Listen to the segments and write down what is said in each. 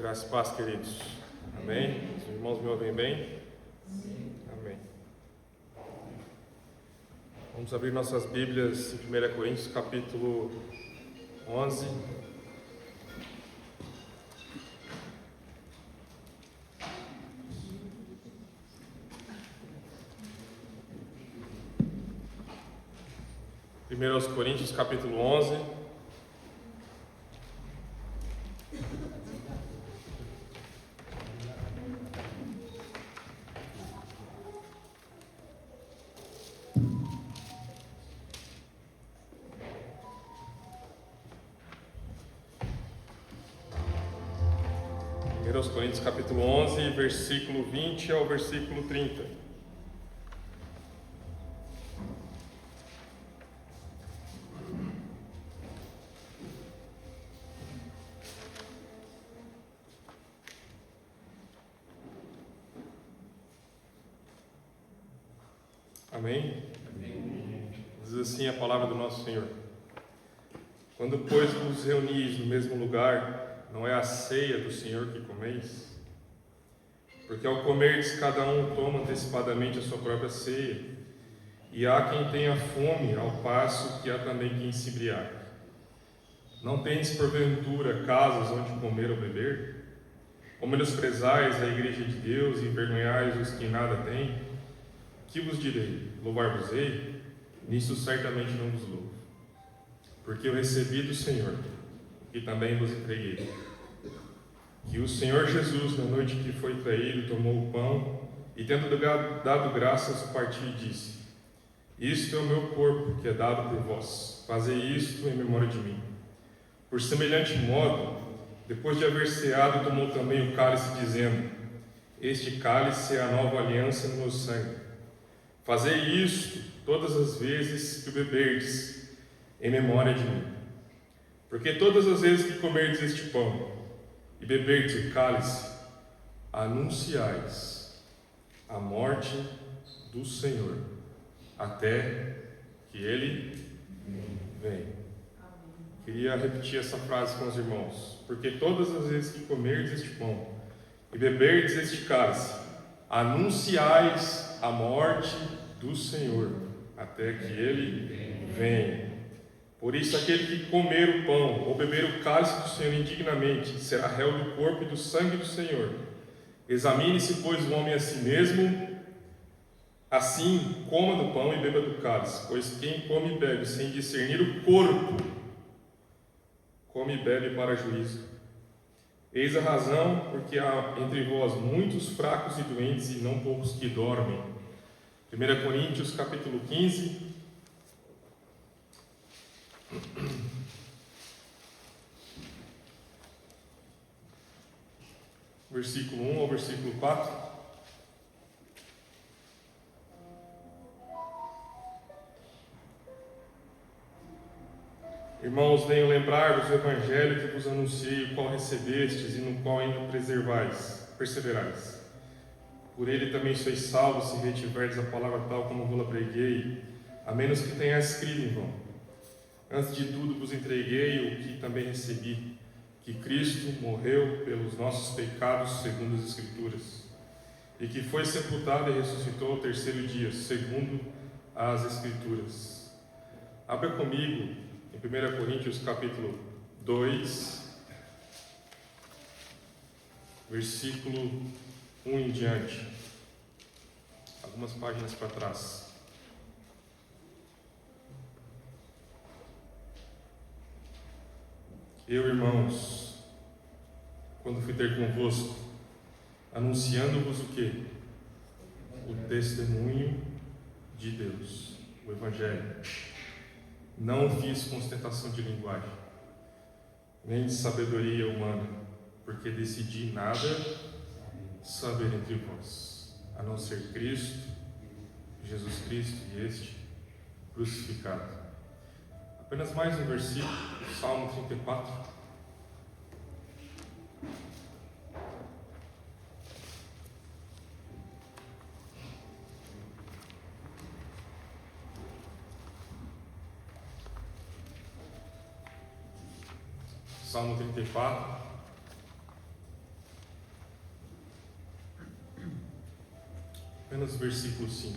Graças e paz, queridos. Amém? Os irmãos me ouvem bem? Amém. Vamos abrir nossas Bíblias em 1 Coríntios, capítulo 11. Primeiro aos Coríntios, capítulo 11. Aos Coríntios capítulo 11, versículo 20 ao versículo 30. Amém? Diz assim a palavra do nosso Senhor: Quando, pois, vos reunis no mesmo lugar, não é a ceia do Senhor que comeis? Porque ao comerdes, cada um toma antecipadamente a sua própria ceia, e há quem tenha fome, ao passo que há também quem se embriague. Não tendes, porventura, casas onde comer ou beber? Ou menosprezais a igreja de Deus e envergonhais os que nada têm? Que vos direi? Louvar-vos-ei? Nisso certamente não vos louvo. Porque eu recebi do Senhor, e também vos entreguei, que o Senhor Jesus, na noite que foi traído, tomou o pão, e tendo dado graças, partiu e disse: Isto é o meu corpo, que é dado por vós. Fazei isto em memória de mim. Por semelhante modo, depois de haver ceado, tomou também o cálice, dizendo: Este cálice é a nova aliança no meu sangue. Fazei isto todas as vezes que o beberdes, em memória de mim. Porque todas as vezes que comerdes este pão e beberdes o cálice, anunciais a morte do Senhor, até que Ele venha. Queria repetir essa frase com os irmãos. Porque todas as vezes que comerdes este pão e beberdes este cálice, anunciais a morte do Senhor, até que Ele venha. Por isso, aquele que comer o pão ou beber o cálice do Senhor indignamente será réu do corpo e do sangue do Senhor. Examine-se, pois, o homem a si mesmo, assim coma do pão e beba do cálice, pois quem come e bebe sem discernir o corpo, come e bebe para juízo. Eis a razão, porque há entre vós muitos fracos e doentes, e não poucos que dormem. 1 Coríntios capítulo 15, versículo 1 ao versículo 4. Irmãos, venho lembrar-vos do Evangelho que vos anunciei, o qual recebestes e no qual ainda perseverais. Por ele também sois salvos, se retiverdes a palavra tal como vos-la preguei, a menos que tenhais crido em vão. Antes de tudo vos entreguei o que também recebi, que Cristo morreu pelos nossos pecados, segundo as Escrituras, e que foi sepultado e ressuscitou ao terceiro dia, segundo as Escrituras. Abra comigo em 1 Coríntios capítulo 2, versículo 1 em diante, algumas páginas para trás. Eu, irmãos, quando fui ter convosco, anunciando-vos o quê? O testemunho de Deus, o Evangelho. Não fiz com ostentação de linguagem, nem de sabedoria humana, porque decidi nada saber entre vós, a não ser Cristo, Jesus Cristo e este crucificado. Apenas mais um versículo, Salmo 34. Salmo 34. Apenas o versículo 5.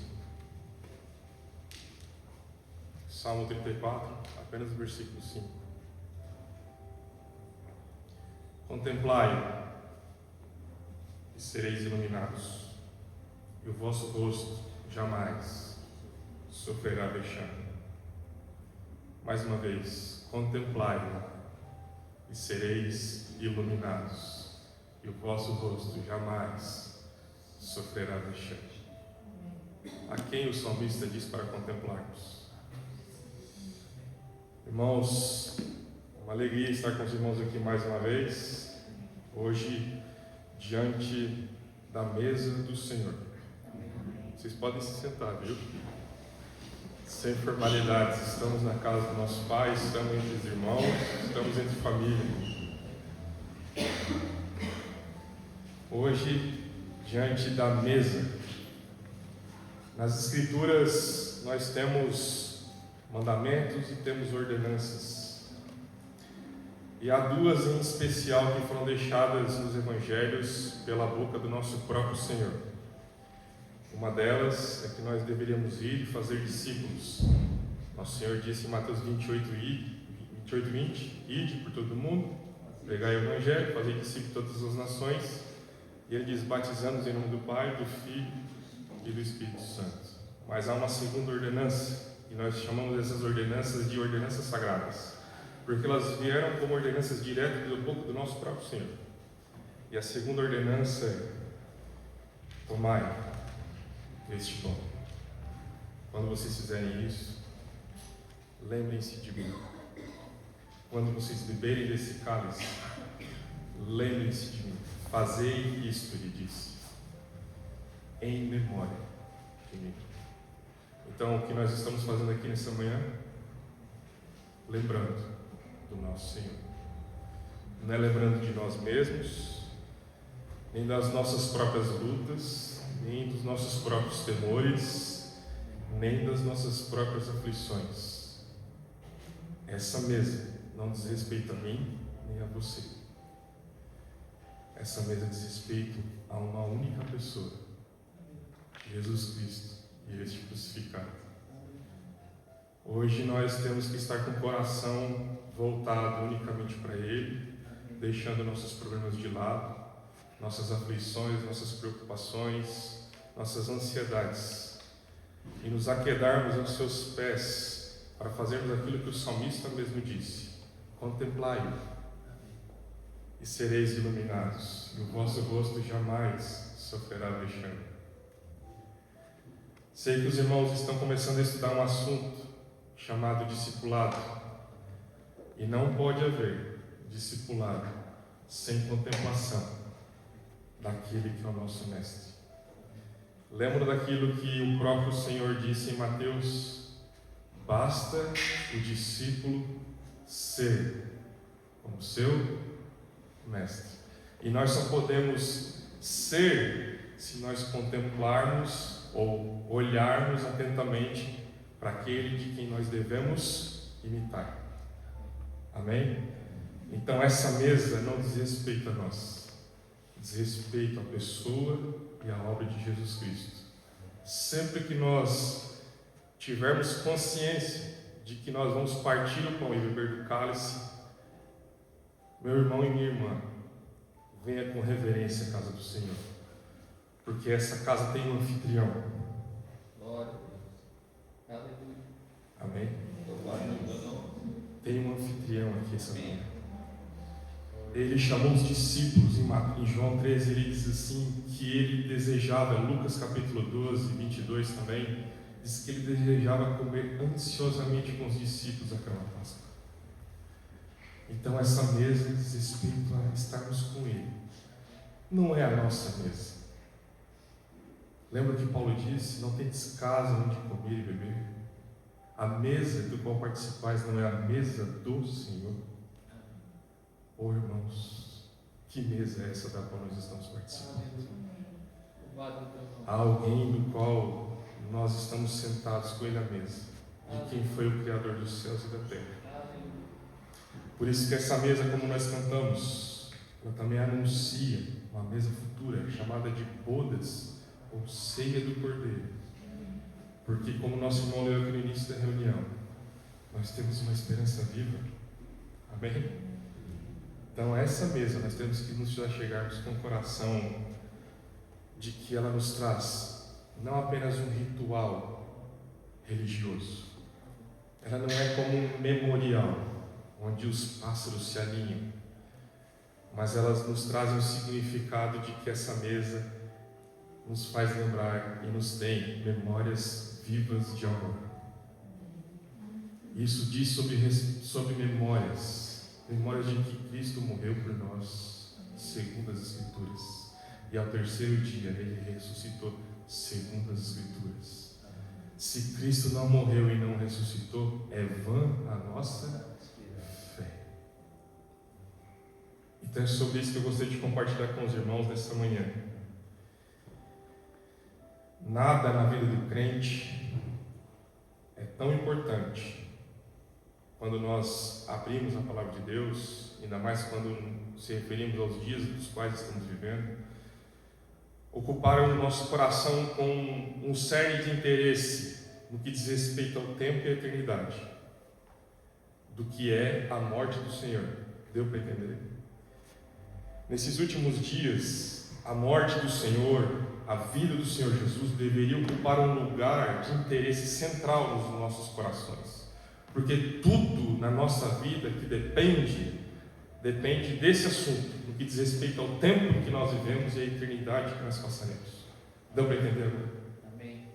Salmo 34, apenas o versículo 5. Contemplai e sereis iluminados, e o vosso rosto jamais sofrerá vexame. Mais uma vez, contemplai e sereis iluminados, e o vosso rosto jamais sofrerá vexame. A quem o salmista diz para contemplarmos? Irmãos, uma alegria estar com os irmãos aqui mais uma vez, hoje, diante da mesa do Senhor. Vocês podem se sentar, viu? Sem formalidades, estamos na casa do nosso Pai, estamos entre os irmãos, estamos entre família. Hoje, diante da mesa, nas Escrituras nós temos mandamentos e temos ordenanças. E há duas em especial que foram deixadas nos Evangelhos pela boca do nosso próprio Senhor. Uma delas é que nós deveríamos ir e fazer discípulos. Nosso Senhor disse em Mateus 28, 20: Ide por todo mundo, pregai o Evangelho, fazei discípulos de todas as nações. E ele diz: batizando-os em nome do Pai, do Filho e do Espírito Santo. Mas há uma segunda ordenança, e nós chamamos essas ordenanças de ordenanças sagradas, porque elas vieram como ordenanças diretas do boca do nosso próprio Senhor. E a segunda ordenança é: tomai este pão. Quando vocês fizerem isso, lembrem-se de mim. Quando vocês beberem desse cálice, lembrem-se de mim. Fazei isto, ele disse, em memória de mim. Então, o que nós estamos fazendo aqui nessa manhã? Lembrando do nosso Senhor. Não é lembrando de nós mesmos, nem das nossas próprias lutas, nem dos nossos próprios temores, nem das nossas próprias aflições. Essa mesa não diz respeito a mim, nem a você. Essa mesa diz respeito a uma única pessoa, Jesus Cristo e este crucificado. Hoje nós temos que estar com o coração voltado unicamente para Ele, deixando nossos problemas de lado, nossas aflições, nossas preocupações, nossas ansiedades, e nos aquedarmos aos seus pés para fazermos aquilo que o salmista mesmo disse: contemplai-o e sereis iluminados, e o vosso rosto jamais sofrerá vexame. Sei que os irmãos estão começando a estudar um assunto chamado discipulado, e não pode haver discipulado sem contemplação daquele que é o nosso mestre. Lembro daquilo que o próprio Senhor disse em Mateus: basta o discípulo ser como seu mestre. E nós só podemos ser se nós contemplarmos ou olharmos atentamente para aquele de quem nós devemos imitar. Amém? Então essa mesa não diz respeito a nós, diz respeito à pessoa e à obra de Jesus Cristo. Sempre que nós tivermos consciência de que nós vamos partir o pão e beber do cálice, meu irmão e minha irmã, venha com reverência à casa do Senhor, porque essa casa tem um anfitrião. Glória a Deus. Amém? Tem um anfitrião aqui essa manhã. Ele chamou os discípulos em João 13, ele diz assim, que ele desejava, Lucas capítulo 12, 22 também, diz que ele desejava comer ansiosamente com os discípulos aquela Páscoa. Então essa mesa diz respeito a estarmos com Ele. Não é a nossa mesa. Lembra que Paulo disse: não tendes casa onde comer e beber? A mesa do qual participais não é a mesa do Senhor? Oh irmãos, que mesa é essa da qual nós estamos participando? Há alguém do qual nós estamos sentados com Ele à mesa, de quem foi o Criador dos céus e da terra. Por isso que essa mesa, como nós cantamos, ela também anuncia uma mesa futura, chamada de bodas ou ceia do Cordeiro. Porque, como nosso irmão leu aqui no início da reunião, nós temos uma esperança viva. Amém? Então, essa mesa nós temos que nos chegarmos com o coração de que ela nos traz não apenas um ritual religioso. Ela não é como um memorial, onde os pássaros se alinham, mas elas nos trazem o significado de que essa mesa nos faz lembrar e nos tem memórias vivas de amor. Isso diz sobre memórias de que Cristo morreu por nós, segundo as Escrituras, e ao terceiro dia Ele ressuscitou, segundo as Escrituras. Se Cristo não morreu e não ressuscitou, é vã a nossa fé. Então é sobre isso que eu gostaria de compartilhar com os irmãos nesta manhã. Nada na vida do crente é tão importante quando nós abrimos a palavra de Deus, ainda mais quando se referimos aos dias dos quais estamos vivendo, ocuparam o nosso coração com um cerne de interesse no que diz respeito ao tempo e à eternidade, do que é a morte do Senhor. Deu para entender? Nesses últimos dias, a morte do Senhor, a vida do Senhor Jesus deveria ocupar um lugar de interesse central nos nossos corações, porque tudo na nossa vida que depende desse assunto, no que diz respeito ao tempo que nós vivemos e à eternidade que nós passaremos. Deu para entender agora? Amém.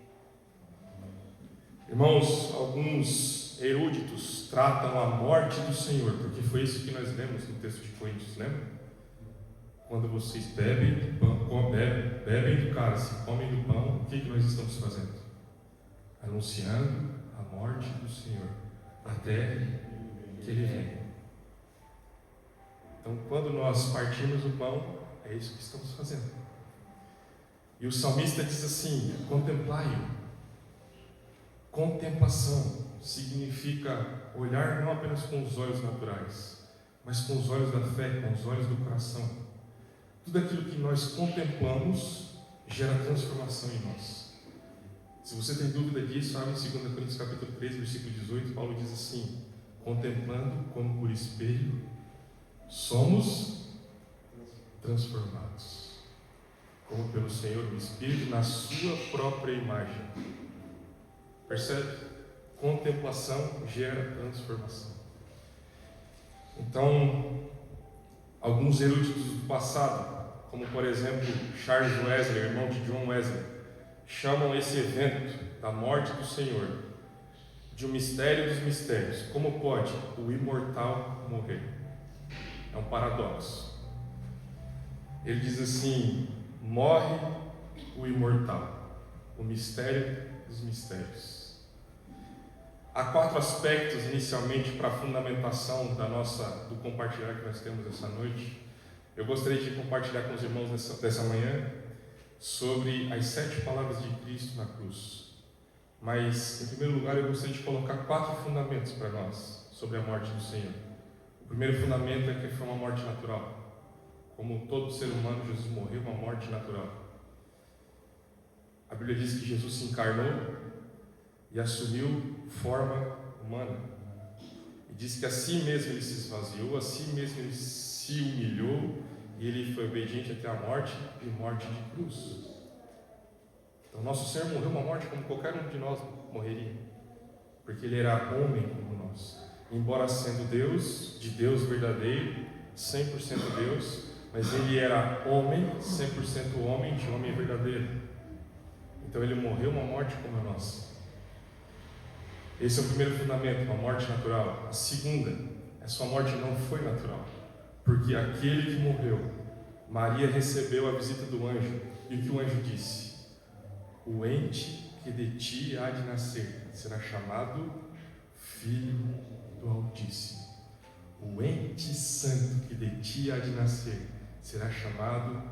Irmãos, alguns eruditos tratam a morte do Senhor, porque foi isso que nós lemos no texto de Coríntios, lembra? Quando vocês bebem do cálice, comem do pão, o que nós estamos fazendo? Anunciando a morte do Senhor, até que Ele venha. Então, quando nós partimos o pão, é isso que estamos fazendo. E o salmista diz assim: contemplai-o. Contemplação significa olhar não apenas com os olhos naturais, mas com os olhos da fé, com os olhos do coração. Tudo aquilo que nós contemplamos gera transformação em nós. Se você tem dúvida disso, abre em 2 Coríntios capítulo 3, versículo 18, Paulo diz assim: contemplando como por espelho, somos transformados, como pelo Senhor o Espírito, na sua própria imagem. Percebe? Contemplação gera transformação. Então, alguns eruditos do passado, como por exemplo Charles Wesley, irmão de John Wesley, chamam esse evento da morte do Senhor de um mistério dos mistérios. Como pode o imortal morrer? É um paradoxo. Ele diz assim: morre o imortal, o mistério dos mistérios. Há 4 aspectos inicialmente para a fundamentação do compartilhar que nós temos essa noite. Eu gostaria de compartilhar com os irmãos dessa manhã sobre as 7 palavras de Cristo na cruz. Mas, em primeiro lugar, eu gostaria de colocar 4 fundamentos para nós sobre a morte do Senhor. O primeiro fundamento é que foi uma morte natural. Como todo ser humano, Jesus morreu uma morte natural. A Bíblia diz que Jesus se encarnou e assumiu forma humana. E diz que a si mesmo ele se esvaziou, a si mesmo ele se humilhou, e ele foi obediente até a morte e morte de cruz. Então, nosso Senhor morreu uma morte como qualquer um de nós morreria, porque ele era homem como nós. Embora sendo Deus, de Deus verdadeiro, 100% Deus, mas ele era homem, 100% homem, de homem verdadeiro. Então ele morreu uma morte como a nossa. Esse é o primeiro fundamento, uma morte natural. A segunda, a sua morte não foi natural, porque aquele que morreu, Maria recebeu a visita do anjo, e o que o anjo disse? O ente que de ti há de nascer será chamado Filho do Altíssimo. O ente santo que de ti há de nascer será chamado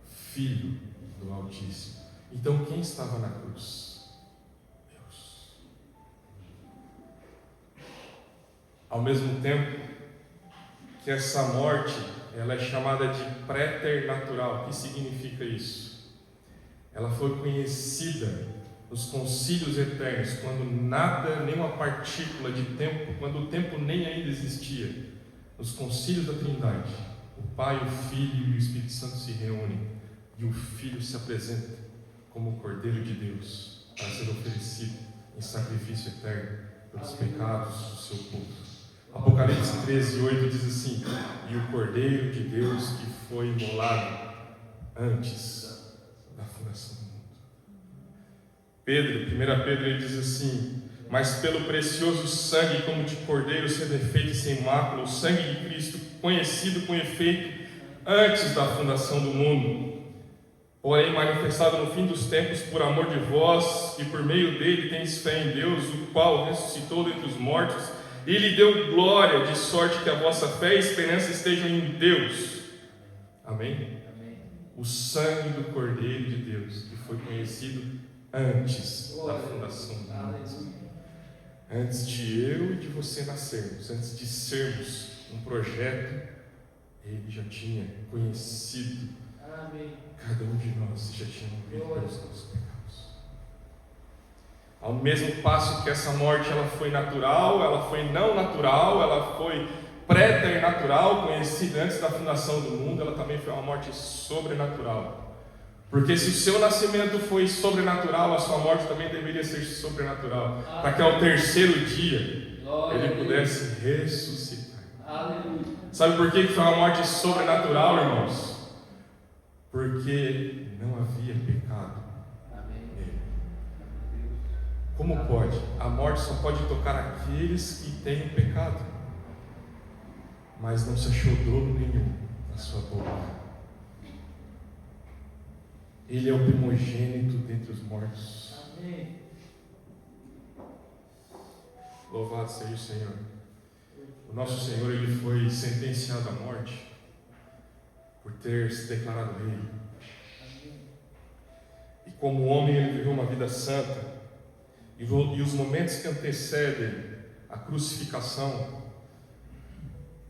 Filho do Altíssimo. Então quem estava na cruz? Ao mesmo tempo que essa morte ela é chamada de préternatural. O que significa isso? ela foi conhecida nos concílios eternos, quando nada, nem uma partícula de tempo, quando o tempo nem ainda existia. Nos concílios da Trindade, o Pai, o Filho e o Espírito Santo se reúnem e o Filho se apresenta como o Cordeiro de Deus para ser oferecido em sacrifício eterno pelos pecados do seu povo. Apocalipse 13:8 diz assim: e o Cordeiro de Deus que foi imolado antes da fundação do mundo. Pedro, 1 Pedro, ele diz assim: mas pelo precioso sangue como de cordeiro sem defeito e sem mácula, o sangue de Cristo, conhecido com efeito antes da fundação do mundo, porém manifestado no fim dos tempos por amor de vós, que por meio dele tendes fé em Deus, o qual ressuscitou dentre os mortos e lhe deu glória, de sorte que a vossa fé e esperança estejam em Deus. Amém? Amém. O sangue do Cordeiro de Deus, que foi conhecido antes da fundação do mundo. Antes de eu e de você nascermos, antes de sermos um projeto, ele já tinha conhecido cada um de nós, já tinha morrido pelos nossos pecados. Ao mesmo passo que essa morte ela foi natural, ela foi não natural, ela foi preternatural, conhecida antes da fundação do mundo, ela também foi uma morte sobrenatural. Porque se o seu nascimento foi sobrenatural, a sua morte também deveria ser sobrenatural. Para que ao terceiro dia ele pudesse ressuscitar. Aleluia. Sabe por que foi uma morte sobrenatural, irmãos? Porque não havia pecado nele. Como pode? A morte só pode tocar aqueles que têm pecado. Mas não se achou dolo nenhum na sua boca. Ele é o primogênito dentre os mortos. Amém. Louvado seja o Senhor. O nosso Senhor, ele foi sentenciado à morte por ter se declarado rei. E como homem, ele viveu uma vida santa. E os momentos que antecedem a crucificação,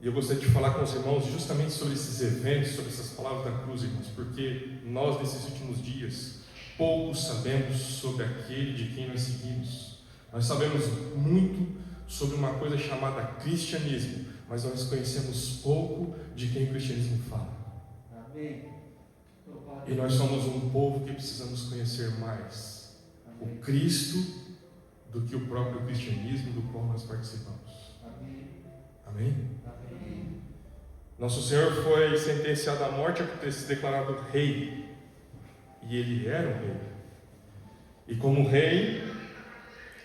e eu gostaria de falar com os irmãos justamente sobre esses eventos, sobre essas palavras da cruz, irmãos, porque nós, nesses últimos dias, pouco sabemos sobre aquele de quem nós seguimos. Nós sabemos muito sobre uma coisa chamada cristianismo, mas nós conhecemos pouco de quem o cristianismo fala. Amém. E nós somos um povo que precisamos conhecer mais o Cristo do que o próprio cristianismo do qual nós participamos. Amém? Nosso Senhor foi sentenciado à morte por ter se declarado rei. E ele era um rei. E como rei,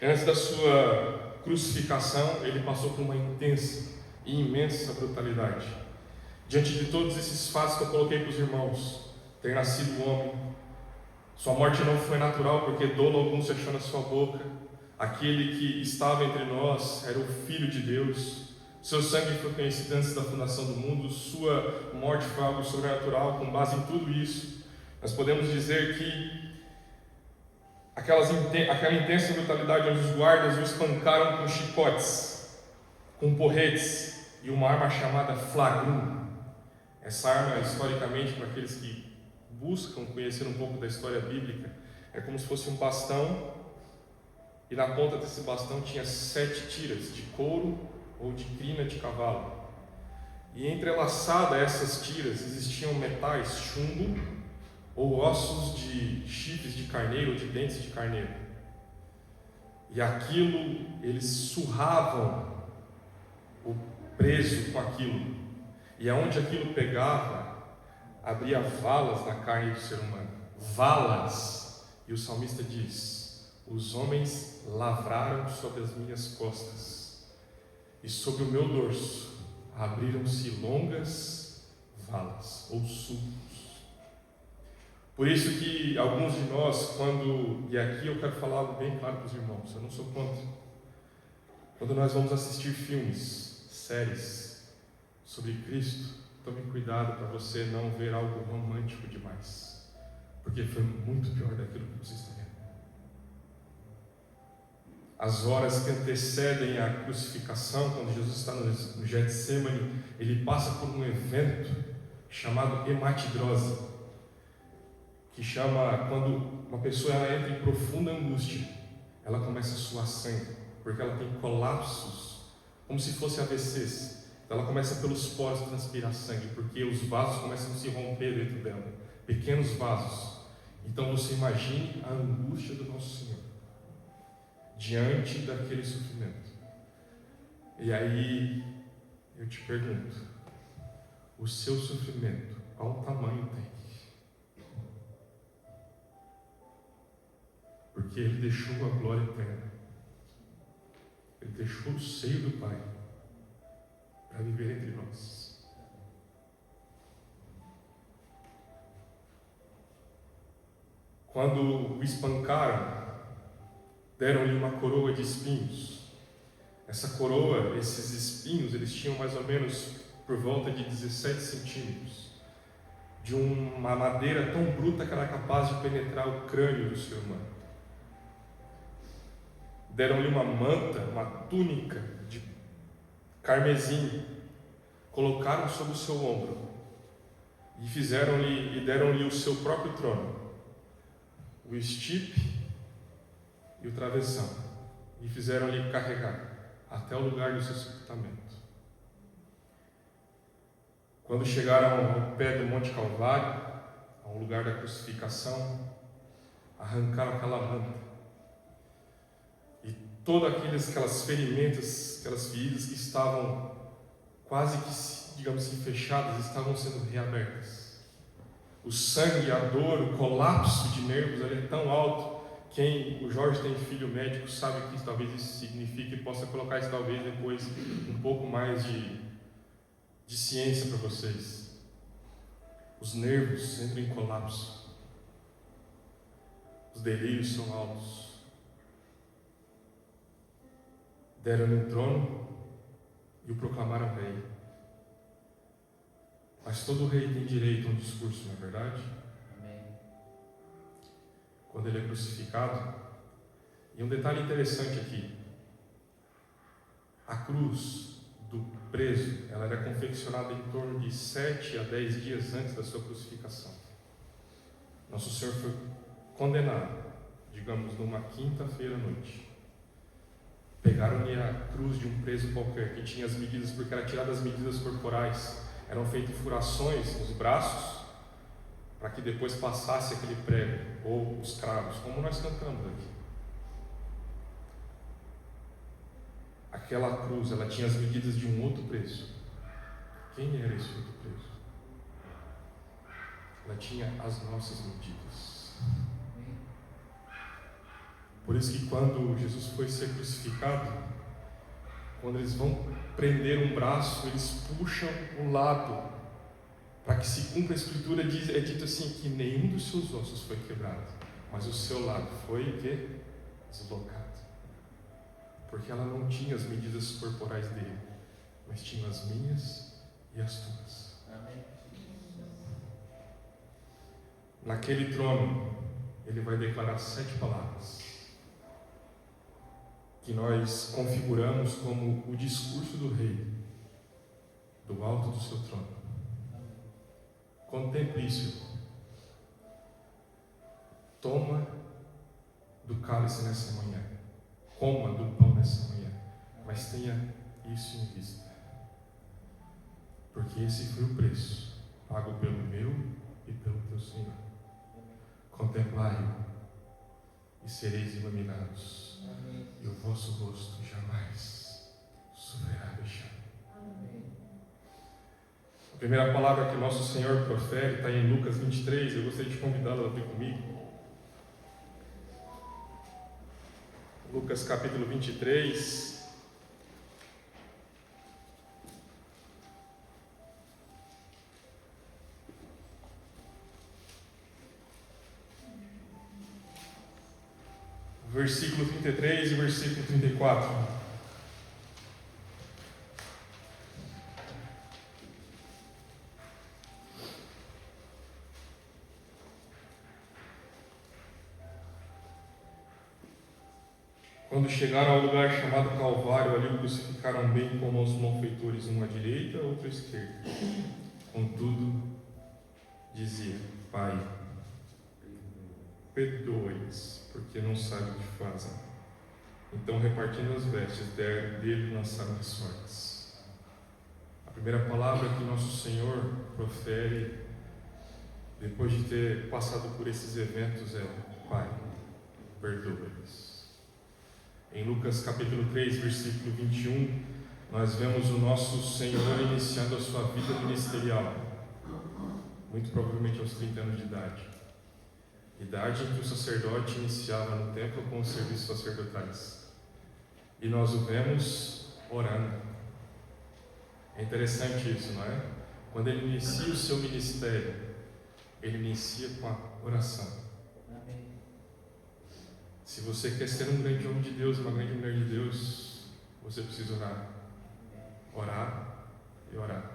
antes da sua crucificação, ele passou por uma intensa e imensa brutalidade. Diante de todos esses fatos que eu coloquei para os irmãos, ter nascido homem, sua morte não foi natural, porque dolo algum se achou na sua boca. Aquele que estava entre nós era o Filho de Deus. Seu sangue foi conhecido antes da fundação do mundo, sua morte foi algo sobrenatural. Com base em tudo isso, nós podemos dizer que aquela intensa brutalidade onde os guardas o espancaram com chicotes, com porretes e uma arma chamada flagrum. Essa arma, historicamente, para aqueles que buscam conhecer um pouco da história bíblica, é como se fosse um bastão, e na ponta desse bastão tinha 7 tiras de couro ou de crina de cavalo. E entrelaçada a essas tiras existiam metais, chumbo ou ossos de chifres de carneiro ou de dentes de carneiro. E aquilo, eles surravam o preso com aquilo. E aonde aquilo pegava, abria valas na carne do ser humano. Valas. E o salmista diz: os homens lavraram sobre as minhas costas. E sobre o meu dorso abriram-se longas valas ou sulcos. Por isso que alguns de nós, e aqui eu quero falar algo bem claro para os irmãos, eu não sou contra. Quando nós vamos assistir filmes, séries sobre Cristo, tome cuidado para você não ver algo romântico demais, porque foi muito pior daquilo que você está vendo. As horas que antecedem a crucificação, quando Jesus está no Getsêmani, ele passa por um evento chamado hematidrose, que chama quando uma pessoa ela entra em profunda angústia, ela começa a suar sangue, porque ela tem colapsos, como se fosse AVCs. Então ela começa pelos poros transpirar sangue, porque os vasos começam a se romper dentro dela, pequenos vasos. Então você imagine a angústia do nosso Senhor diante daquele sofrimento. E aí eu te pergunto, o seu sofrimento, qual tamanho tem? Porque Ele deixou a glória eterna. Ele deixou o seio do Pai para viver entre nós. Quando o espancaram, deram-lhe uma coroa de espinhos. Essa coroa, esses espinhos, eles tinham mais ou menos por volta de 17 centímetros, de uma madeira tão bruta que era capaz de penetrar o crânio do ser humano. Deram-lhe uma manta, uma túnica de carmesim, colocaram sobre o seu ombro e deram-lhe o seu próprio trono, o estipe e o travessão, e fizeram-lhe carregar até o lugar do seu sepultamento. Quando chegaram ao pé do Monte Calvário, ao lugar da crucificação, arrancaram aquela manta. E todas aquelas ferimentos, aquelas feridas que estavam quase que, digamos assim, fechadas, estavam sendo reabertas. O sangue, a dor, o colapso de nervos ali é tão alto. O Jorge tem filho médico, sabe o que talvez isso signifique e possa colocar isso talvez depois um pouco mais de ciência para vocês. Os nervos entram em colapso. Os delírios são altos. Deram-lhe um trono e o proclamaram rei. Mas todo rei tem direito a um discurso, não é verdade? Amém. Quando ele é crucificado, e um detalhe interessante aqui, a cruz do preso, ela era confeccionada em torno de 7 a 10 dias antes da sua crucificação. Nosso Senhor foi condenado, digamos, numa quinta-feira à noite. Pegaram-lhe a cruz de um preso qualquer, que tinha as medidas, porque era tirada as medidas corporais, eram feitas furações nos braços, para que depois passasse aquele prego, ou os cravos, como nós cantamos aqui. Aquela cruz, ela tinha as medidas de um outro preso. Quem era esse outro preso? Ela tinha as nossas medidas. Por isso que quando Jesus foi ser crucificado, quando eles vão prender um braço, eles puxam o lado, para que se cumpra a escritura, é dito assim, que nenhum dos seus ossos foi quebrado, mas o seu lado foi deslocado. Porque ela não tinha as medidas corporais dele, mas tinha as minhas e as tuas. Amém. Naquele trono, ele vai declarar 7 palavras, que nós configuramos como o discurso do rei, do alto do seu trono. Contemple isso, irmão. Toma do cálice nessa manhã, coma do pão nessa manhã, mas tenha isso em vista, porque esse foi o preço pago pelo meu e pelo teu Senhor. Contemplai-o e sereis iluminados, e o vosso rosto jamais sofrerá vexame. A primeira palavra que nosso Senhor profere está em Lucas 23, eu gostaria de convidá-lo a abrir comigo. Lucas capítulo 23. Versículo 33 e versículo 34. Quando chegaram ao lugar chamado Calvário, ali o crucificaram bem como aos malfeitores, um à direita, outro à esquerda. Contudo, dizia: Pai, perdoa-lhes, porque não sabem o que fazem. Então, repartindo as vestes, dele lançaram as sortes. A primeira palavra que nosso Senhor profere, depois de ter passado por esses eventos, é: Pai, perdoa-lhes. Em Lucas capítulo 3, versículo 21, nós vemos o nosso Senhor iniciando a sua vida ministerial, muito provavelmente aos 30 anos de idade. Idade em que o sacerdote iniciava no templo com os serviços sacerdotais. E nós o vemos orando. É interessante isso, não é? Quando ele inicia o seu ministério, ele inicia com a oração. Amém. Se você quer ser um grande homem de Deus, uma grande mulher de Deus, você precisa orar. Orar e orar.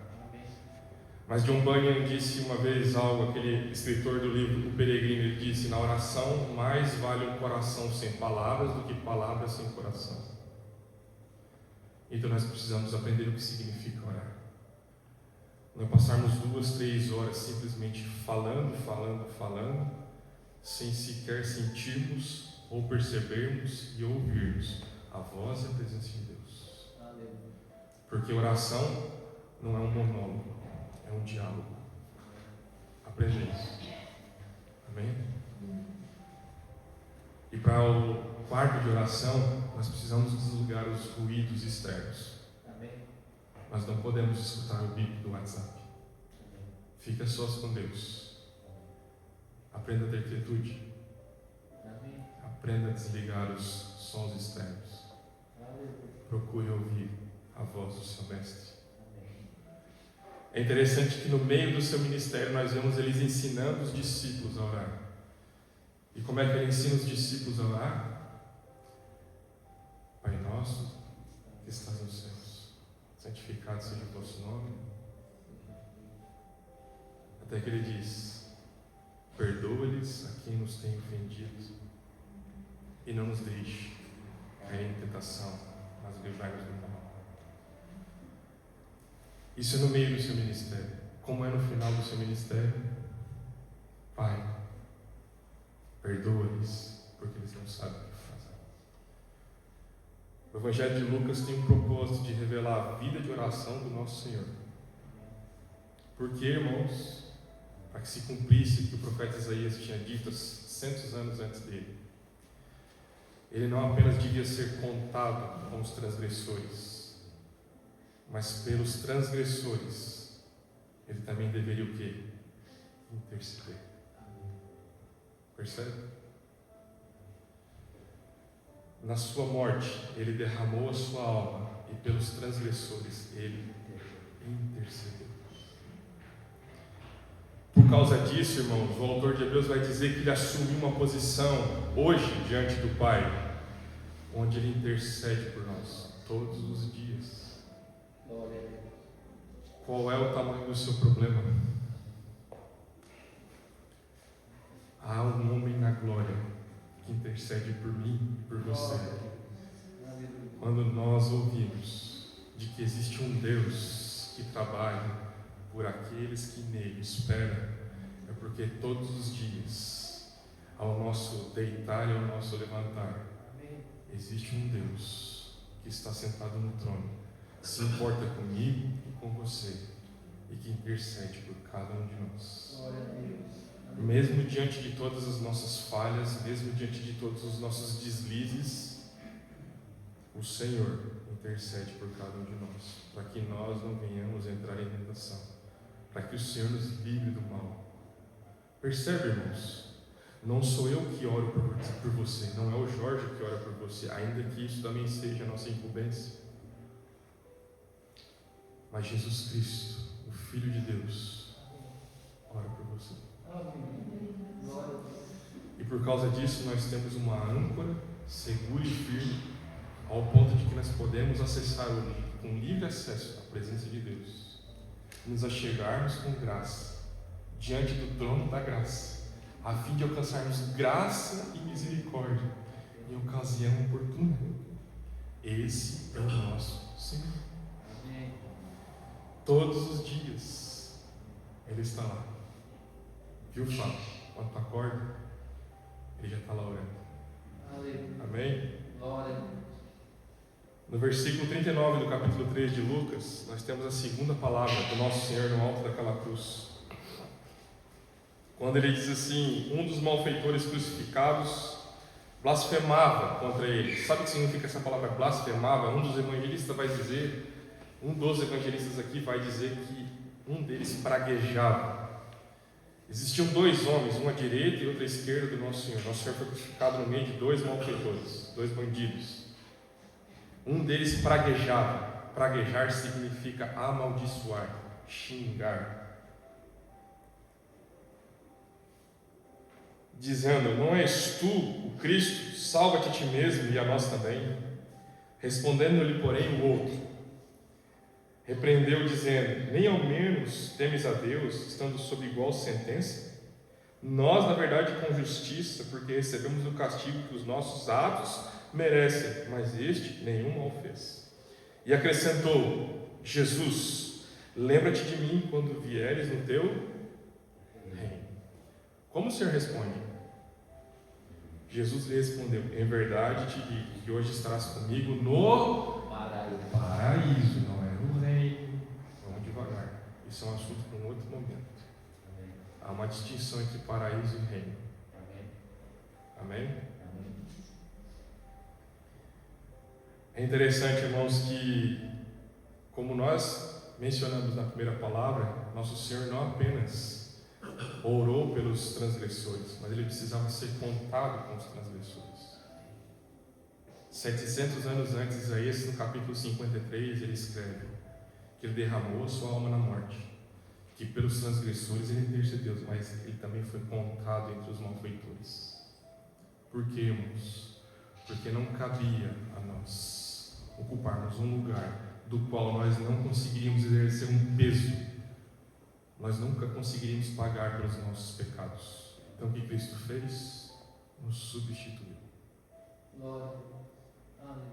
Mas John Bunyan disse uma vez algo, aquele escritor do livro O Peregrino, ele disse: na oração mais vale um coração sem palavras do que palavras sem coração. Então nós precisamos aprender o que significa orar. Não é passarmos 2, 3 horas simplesmente falando, sem sequer sentirmos ou percebermos e ouvirmos a voz e a presença de Deus. Porque oração não é um monólogo, é um diálogo. Aprenda isso. Amém? E para o quarto de oração, nós precisamos desligar os ruídos externos. Amém. Nós não podemos escutar o bip do WhatsApp. Fica sós com Deus. Aprenda a ter quietude. Amém. Aprenda a desligar os sons externos. Procure ouvir a voz do seu mestre. É interessante que no meio do seu ministério nós vemos eles ensinando os discípulos a orar. E como é que ele ensina os discípulos a orar? Pai nosso, que estás nos céus, santificado seja o vosso nome. Até que ele diz: perdoa-lhes a quem nos tem ofendido e não nos deixe cair em tentação, mas livrai-nos do mal. Isso é no meio do seu ministério. Como é no final do seu ministério? Pai, perdoa-lhes, porque eles não sabem o que fazem. O Evangelho de Lucas tem o propósito de revelar a vida de oração do nosso Senhor. Porque, irmãos, para que se cumprisse o que o profeta Isaías tinha dito 100 anos antes dele, ele não apenas devia ser contado com os transgressores, mas pelos transgressores, ele também deveria o quê? Interceder. Percebe? Na sua morte, ele derramou a sua alma, e pelos transgressores, ele intercedeu. Por causa disso, irmãos, o autor de Hebreus vai dizer que ele assumiu uma posição hoje diante do Pai, onde ele intercede por nós todos os dias. Qual é o tamanho do seu problema? Há um homem na glória que intercede por mim e por você. Quando nós ouvimos de que existe um Deus que trabalha por aqueles que nele esperam, é porque todos os dias, ao nosso deitar e ao nosso levantar, existe um Deus que está sentado no trono, se importa comigo e com você, e que intercede por cada um de nós. Mesmo diante de todas as nossas falhas, mesmo diante de todos os nossos deslizes, o Senhor intercede por cada um de nós, para que nós não venhamos a entrar em tentação, para que o Senhor nos livre do mal. Percebe, irmãos? Não sou eu que oro por você, não é o Jorge que ora por você, ainda que isso também seja a nossa incumbência. Mas Jesus Cristo, o Filho de Deus, ora por você. E por causa disso nós temos uma âncora segura e firme, ao ponto de que nós podemos acessar com livre acesso à presença de Deus, nos achegarmos com graça diante do trono da graça, a fim de alcançarmos graça e misericórdia em ocasião oportuna. Esse é o nosso Senhor. Todos os dias Ele está lá. Viu, Fábio? Quando tu acorda, Ele já está lá orando. Aleluia. Amém? Glória a Deus. No versículo 39 do capítulo 3 de Lucas, nós temos a segunda palavra do nosso Senhor no alto daquela cruz. Quando ele diz assim: um dos malfeitores crucificados blasfemava contra ele. Sabe o que significa essa palavra blasfemava? Um dos evangelistas aqui vai dizer que um deles praguejava. Existiam dois homens, um à direita e outro à esquerda do nosso Senhor. Nosso Senhor foi crucificado no meio de dois malfeitores, dois bandidos. Um deles praguejava. Praguejar significa amaldiçoar, xingar. Dizendo: não és tu o Cristo? Salva-te a ti mesmo e a nós também. Respondendo-lhe, porém, o outro repreendeu, dizendo: nem ao menos temes a Deus, estando sob igual sentença? Nós, na verdade, com justiça, porque recebemos o castigo que os nossos atos merecem, mas este nenhum mal fez. E acrescentou: Jesus, lembra-te de mim quando vieres no teu reino. Como o Senhor responde? Jesus lhe respondeu: em verdade te digo que hoje estarás comigo no paraíso, não é no reino. Vamos devagar, isso é um assunto para um outro momento. Amém. Há uma distinção entre paraíso e reino. Amém. Amém? Amém. É interessante, irmãos, que, como nós mencionamos na primeira palavra, nosso Senhor não apenas orou pelos transgressores, mas ele precisava ser contado com os transgressores. 700 anos antes, Isaías, no capítulo 53, ele escreve que ele derramou a sua alma na morte, que pelos transgressores ele intercedeu, mas ele também foi contado entre os malfeitores. Por quê, irmãos? Porque não cabia a nós ocuparmos um lugar do qual nós não conseguiríamos exercer um peso. Nós nunca conseguiríamos pagar pelos nossos pecados. Então o que Cristo fez? Nos substituiu. Glória. Aleluia.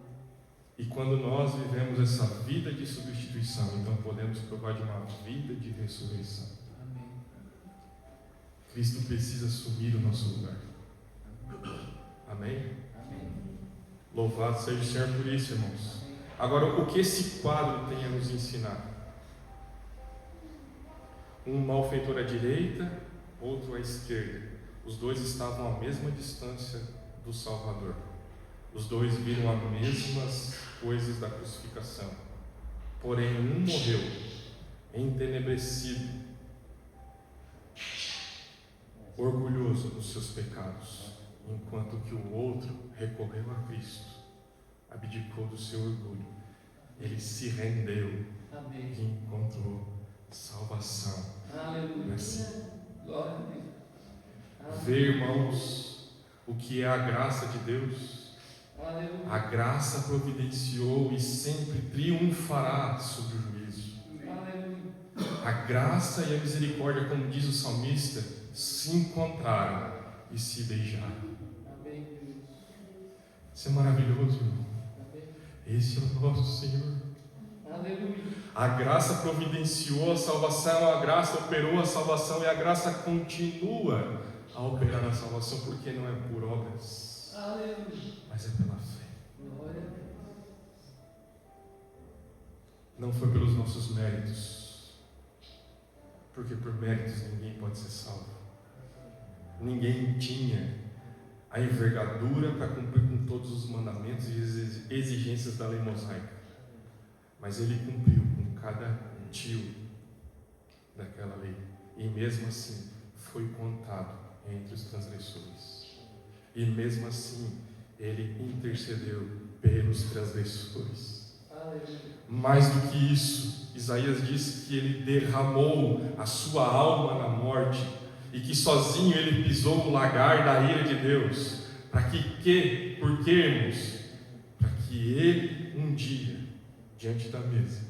E quando nós vivemos essa vida de substituição, então podemos provar de uma vida de ressurreição. Amém. Cristo precisa assumir o nosso lugar. Amém? Amém. Louvado seja o Senhor por isso, irmãos. Agora, o que esse quadro tem a nos ensinar? Um malfeitor à direita, outro à esquerda. Os dois estavam à mesma distância do Salvador. Os dois viram as mesmas coisas da crucificação. Porém, um morreu entenebrecido, orgulhoso dos seus pecados, enquanto que o outro recorreu a Cristo, abdicou do seu orgulho. Ele se rendeu Amém. e encontrou salvação. Aleluia. Glória a Deus. Aleluia. Vê, irmãos, o que é a graça de Deus. Aleluia. A graça providenciou e sempre triunfará sobre o juízo. Aleluia. A graça e a misericórdia, como diz o salmista, se encontraram e se beijaram. Amém, Deus. Isso é maravilhoso, irmão. Amém. Esse é o nosso Senhor. Aleluia. A graça providenciou a salvação, a graça operou a salvação e a graça continua a operar a salvação, porque não é por obras, Aleluia. mas é pela fé. Glória a Deus. Não foi pelos nossos méritos, porque por méritos ninguém pode ser salvo. Ninguém tinha a envergadura para cumprir com todos os mandamentos e exigências da lei mosaica, mas ele cumpriu com cada tio daquela lei, e mesmo assim foi contado entre os transgressores, e mesmo assim ele intercedeu pelos transgressores. Aleluia. Mais do que isso, Isaías disse que ele derramou a sua alma na morte e que sozinho ele pisou o lagar da ira de Deus. Por que, irmãos? Para que ele um dia, diante da mesa,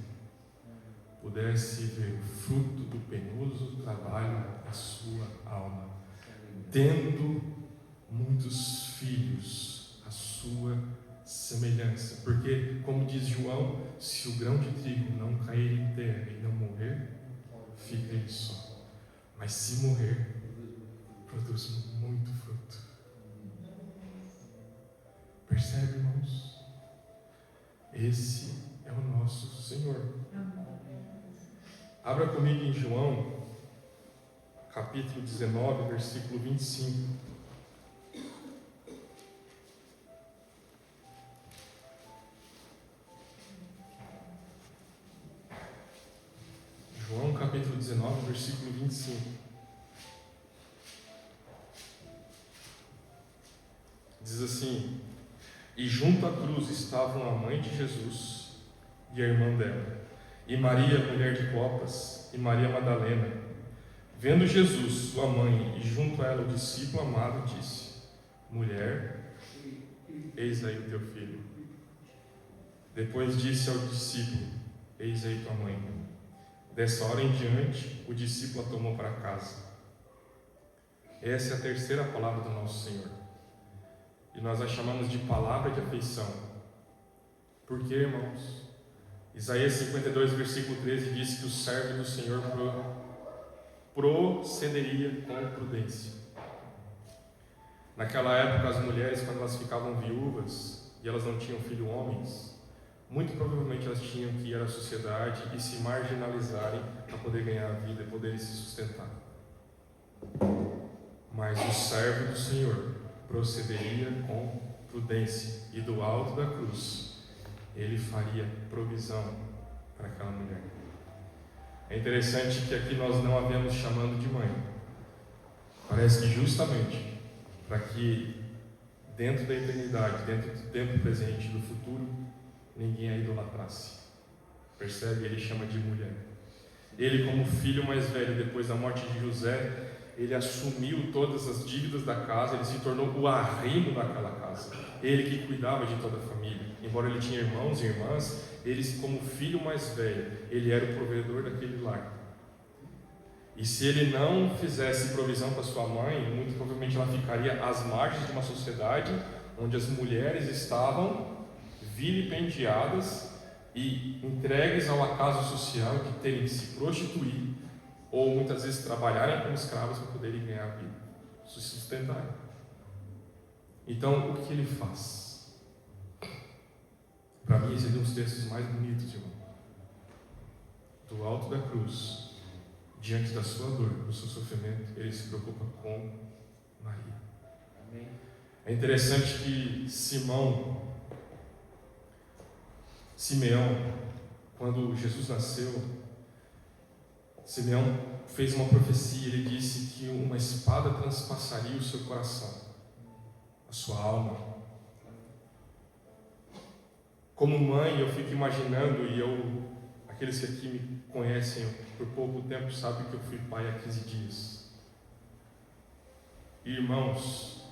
pudesse ver o fruto do penoso trabalho da sua alma, tendo muitos filhos à sua semelhança. Porque, como diz João, se o grão de trigo não cair em terra e não morrer, fica ele só. Mas se morrer, produz muito fruto. Abra comigo em João, capítulo 19, versículo 25. João, capítulo 19, versículo 25. Diz assim: E junto à cruz estavam a mãe de Jesus e a irmã dela, e Maria, mulher de Clopas, e Maria Madalena. Vendo Jesus, sua mãe, e junto a ela o discípulo amado, disse: Mulher, eis aí o teu filho. Depois disse ao discípulo: Eis aí tua mãe. Dessa hora em diante, o discípulo a tomou para casa. Essa é a terceira palavra do nosso Senhor. E nós a chamamos de palavra de afeição. Por quê, irmãos? Isaías 52, versículo 13 diz que o servo do Senhor procederia com prudência. Naquela época, as mulheres, quando elas ficavam viúvas e elas não tinham filhos homens, muito provavelmente elas tinham que ir à sociedade e se marginalizarem para poder ganhar a vida e poderem se sustentar. Mas o servo do Senhor procederia com prudência, e do alto da cruz ele faria provisão para aquela mulher. É interessante que aqui nós não a vemos chamando de mãe. Parece que justamente para que dentro da eternidade, dentro do tempo presente e do futuro, ninguém a idolatrasse. Percebe? Ele chama de mulher. Ele, como filho mais velho, depois da morte de José, ele assumiu todas as dívidas da casa, ele se tornou o arrimo daquela casa. Ele que cuidava de toda a família. Embora ele tinha irmãos e irmãs, ele, como filho mais velho, ele era o provedor daquele lar. E se ele não fizesse provisão para sua mãe, muito provavelmente ela ficaria às margens de uma sociedade onde as mulheres estavam vilipendiadas e entregues ao acaso social de terem que se prostituir ou muitas vezes trabalharem como escravos para poderem ganhar a vida, se sustentarem. Então, o que ele faz? Para mim, esse é um dos textos mais bonitos, irmão. Do alto da cruz, diante da sua dor, do seu sofrimento, ele se preocupa com Maria. Amém. É interessante que Simeão, quando Jesus nasceu, Simeão fez uma profecia. Ele disse que uma espada transpassaria o seu coração, a sua alma. Como mãe, eu fico imaginando, aqueles que aqui me conhecem por pouco tempo sabem que eu fui pai há 15 dias. Irmãos,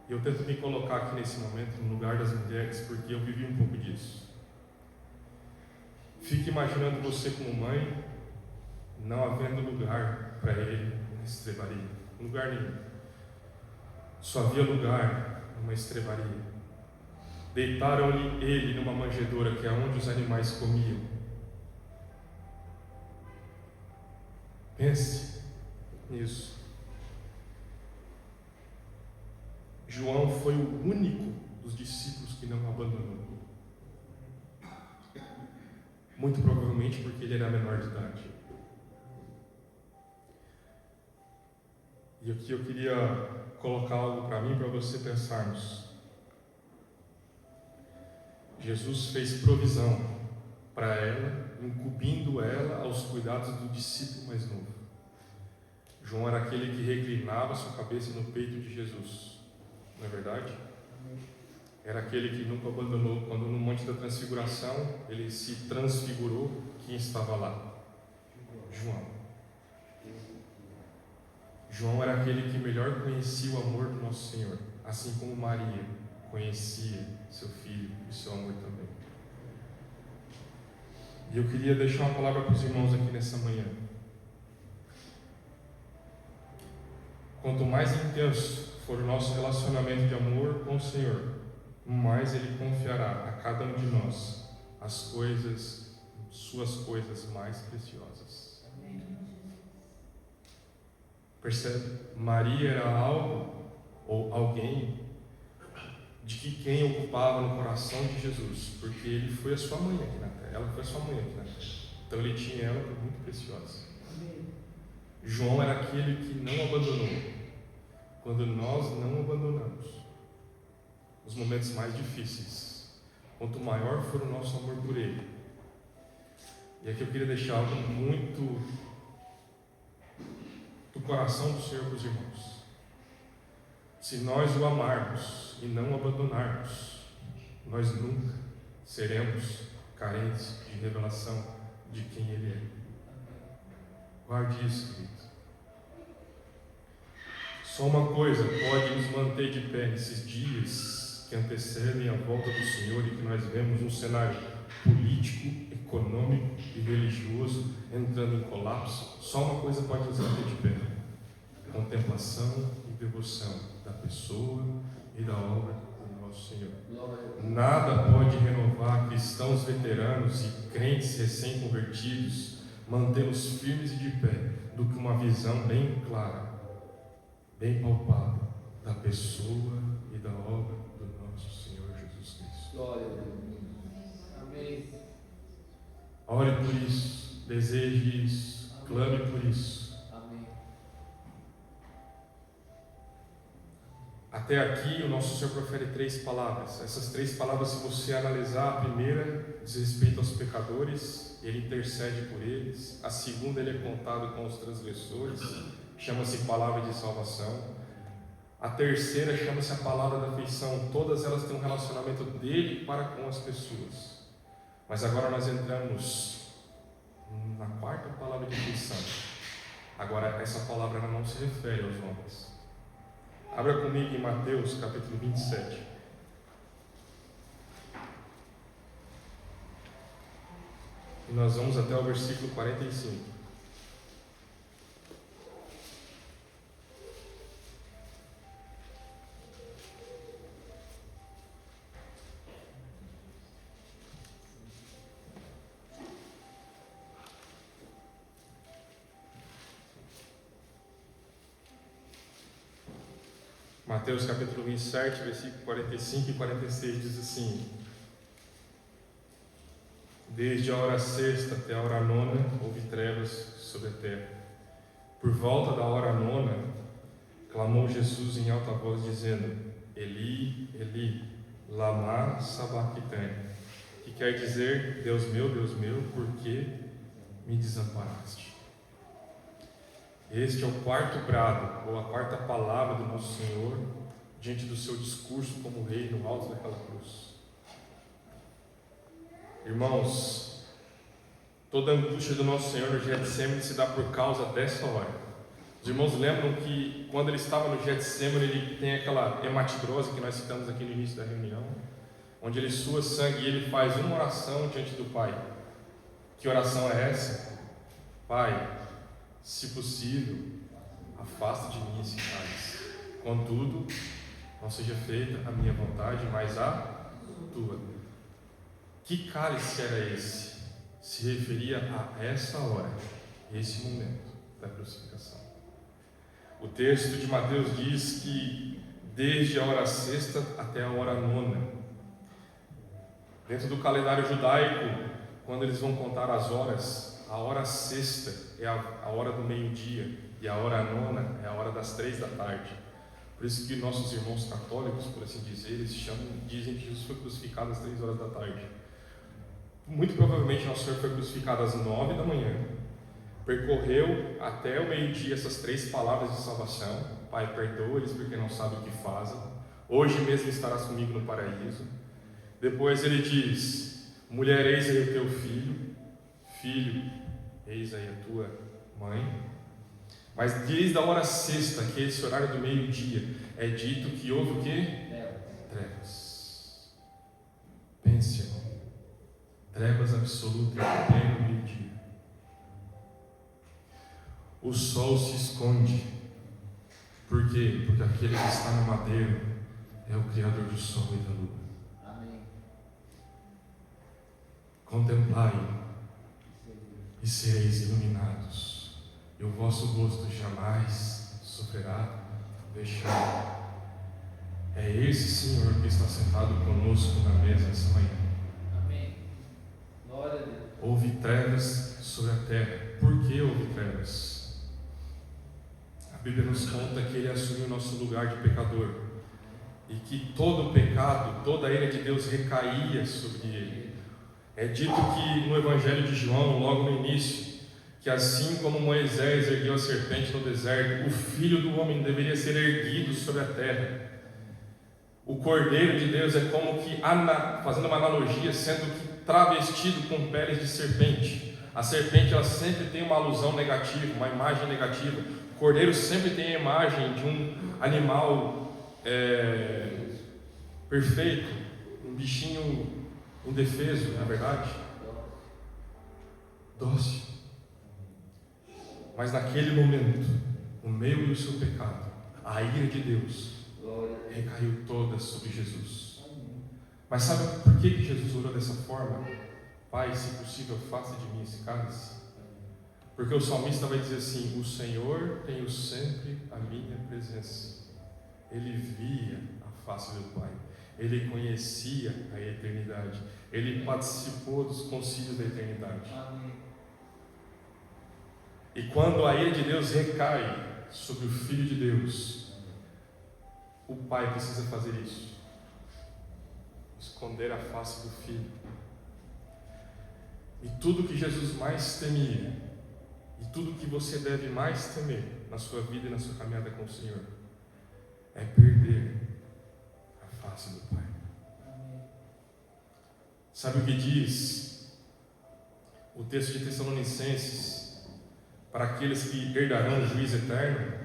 eu tento me colocar aqui nesse momento no lugar das mulheres, porque eu vivi um pouco disso. Fique imaginando você como mãe, não havendo lugar para ele na estrebaria, lugar nenhum. Só havia lugar numa estrebaria. Deitaram-lhe ele numa manjedoura, que é onde os animais comiam. Pense nisso. João foi o único dos discípulos que não abandonou. Muito provavelmente porque ele era menor de idade. E aqui eu queria colocar algo para mim, para você pensarmos. Jesus fez provisão para ela, incumbindo ela aos cuidados do discípulo mais novo. João era aquele que reclinava sua cabeça no peito de Jesus, não é verdade? Era aquele que nunca abandonou. Quando no Monte da Transfiguração ele se transfigurou, quem estava lá? João era aquele que melhor conhecia o amor do nosso Senhor, assim como Maria conhecia seu filho e seu amor também. E eu queria deixar uma palavra para os irmãos aqui nessa manhã. Quanto mais intenso for o nosso relacionamento de amor com o Senhor, mais Ele confiará a cada um de nós suas coisas mais preciosas. Percebe? Maria era algo ou alguém de que quem ocupava no coração de Jesus, porque ele foi a sua mãe aqui na terra. Ela foi a sua mãe aqui na terra. Então ele tinha ela por muito preciosa. Amém. João era aquele que não abandonou. Quando nós não abandonamos os momentos mais difíceis, quanto maior for o nosso amor por ele. E aqui eu queria deixar algo muito do coração do Senhor para os irmãos. Se nós o amarmos e não o abandonarmos, nós nunca seremos carentes de revelação de quem ele é. Guarde isso, querido. Só uma coisa pode nos manter de pé nesses dias que antecedem a volta do Senhor e que nós vemos um cenário político, econômico e religioso entrando em colapso. Só uma coisa pode nos manter de pé: contemplação e devoção da pessoa e da obra do nosso Senhor. Nada pode renovar cristãos veteranos e crentes recém-convertidos, mantê-los firmes e de pé, do que uma visão bem clara, bem palpável da pessoa e da obra do nosso Senhor Jesus Cristo. Glória a Deus. Amém. Ore por isso, deseje isso, clame por isso. Amém. Até aqui o nosso Senhor profere 3 palavras. Essas 3 palavras, se você analisar, a primeira diz respeito aos pecadores, ele intercede por eles. A segunda, ele é contado com os transgressores, chama-se palavra de salvação. A terceira chama-se a palavra da afeição. Todas elas têm um relacionamento dele para com as pessoas. Mas agora nós entramos na 4ª palavra de afeição. Agora essa palavra ela não se refere aos homens. Abra comigo em Mateus capítulo 27. E nós vamos até o versículo 45. Mateus capítulo 27, versículo 45 e 46 diz assim: Desde a hora sexta até a hora nona houve trevas sobre a terra. Por volta da hora nona, clamou Jesus em alta voz, dizendo: Eli, Eli, lama sabachthani, que quer dizer: Deus meu, por que me desamparaste? Este é o 4º brado, ou a 4ª palavra do nosso Senhor, diante do seu discurso como rei no alto daquela cruz. Irmãos, toda a angústia do nosso Senhor no Getsemane se dá por causa dessa hora. Os irmãos lembram que quando ele estava no Getsemane, ele tem aquela hematidrose que nós citamos aqui no início da reunião, onde ele sua sangue e ele faz uma oração diante do Pai. Que oração é essa? Pai, se possível, afasta de mim esse cálice. Contudo, não seja feita a minha vontade, mas a tua. Que cálice era esse? Se referia a essa hora, esse momento da crucificação. O texto de Mateus diz que desde a hora sexta até a hora nona. Dentro do calendário judaico, quando eles vão contar as horas, a hora sexta é a hora do meio-dia e a hora nona é a hora das 3 da tarde. Por isso que nossos irmãos católicos, por assim dizer, eles dizem que Jesus foi crucificado às 3 horas da tarde. Muito provavelmente nosso Senhor foi crucificado às 9 da manhã, percorreu até o meio-dia essas 3 palavras de salvação: Pai, perdoa-lhes porque não sabem o que fazem, hoje mesmo estarás comigo no paraíso. Depois ele diz: mulher, eis aí o teu filho, filho, eis aí a tua mãe. Mas desde a hora sexta, que é esse horário do meio-dia, é dito que houve o quê? Trevas. Pense, irmão. Trevas absolutas em pleno meio-dia. O sol se esconde. Por quê? Porque aquele que está no madeiro é o Criador do sol e da lua. Amém. Contemplai e sereis iluminados, e o vosso rosto jamais sofrerá vexame. É esse Senhor que está sentado conosco na mesa essa manhã. Amém. Glória a Deus. Houve trevas sobre a terra. Por que houve trevas? A Bíblia nos conta que Ele assumiu o nosso lugar de pecador e que todo o pecado, toda a ira de Deus recaía sobre Ele. É dito que no Evangelho de João, logo no início, que assim como Moisés ergueu a serpente no deserto, o Filho do Homem deveria ser erguido sobre a terra. O Cordeiro de Deus é como que, fazendo uma analogia, sendo que travestido com peles de serpente. A serpente, ela sempre tem uma alusão negativa, uma imagem negativa. O Cordeiro sempre tem a imagem de um animal perfeito, um bichinho indefeso, não é verdade? Dócil. Mas naquele momento, o meu e o seu pecado, a ira de Deus, recaiu toda sobre Jesus. Mas sabe por que Jesus orou dessa forma? Pai, se possível, faça de mim esse cálice. Porque o salmista vai dizer assim: o Senhor tem sempre a minha presença. Ele via a face do Pai. Ele conhecia a eternidade. Ele participou dos concílios da eternidade. E quando a ira de Deus recai sobre o Filho de Deus, o Pai precisa fazer isso. Esconder a face do Filho. E tudo que Jesus mais temia, e tudo que você deve mais temer na sua vida e na sua caminhada com o Senhor, é perder a face do Pai. Sabe o que diz o texto de Tessalonicenses? Para aqueles que herdarão o juízo eterno,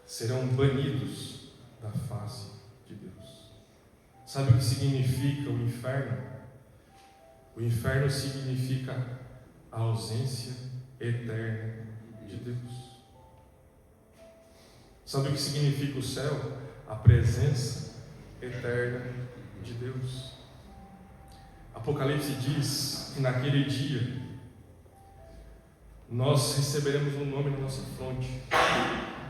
serão banidos da face de Deus. Sabe o que significa o inferno? O inferno significa a ausência eterna de Deus. Sabe o que significa o céu? A presença eterna de Deus. Apocalipse diz que naquele dia nós receberemos um nome na nossa fronte.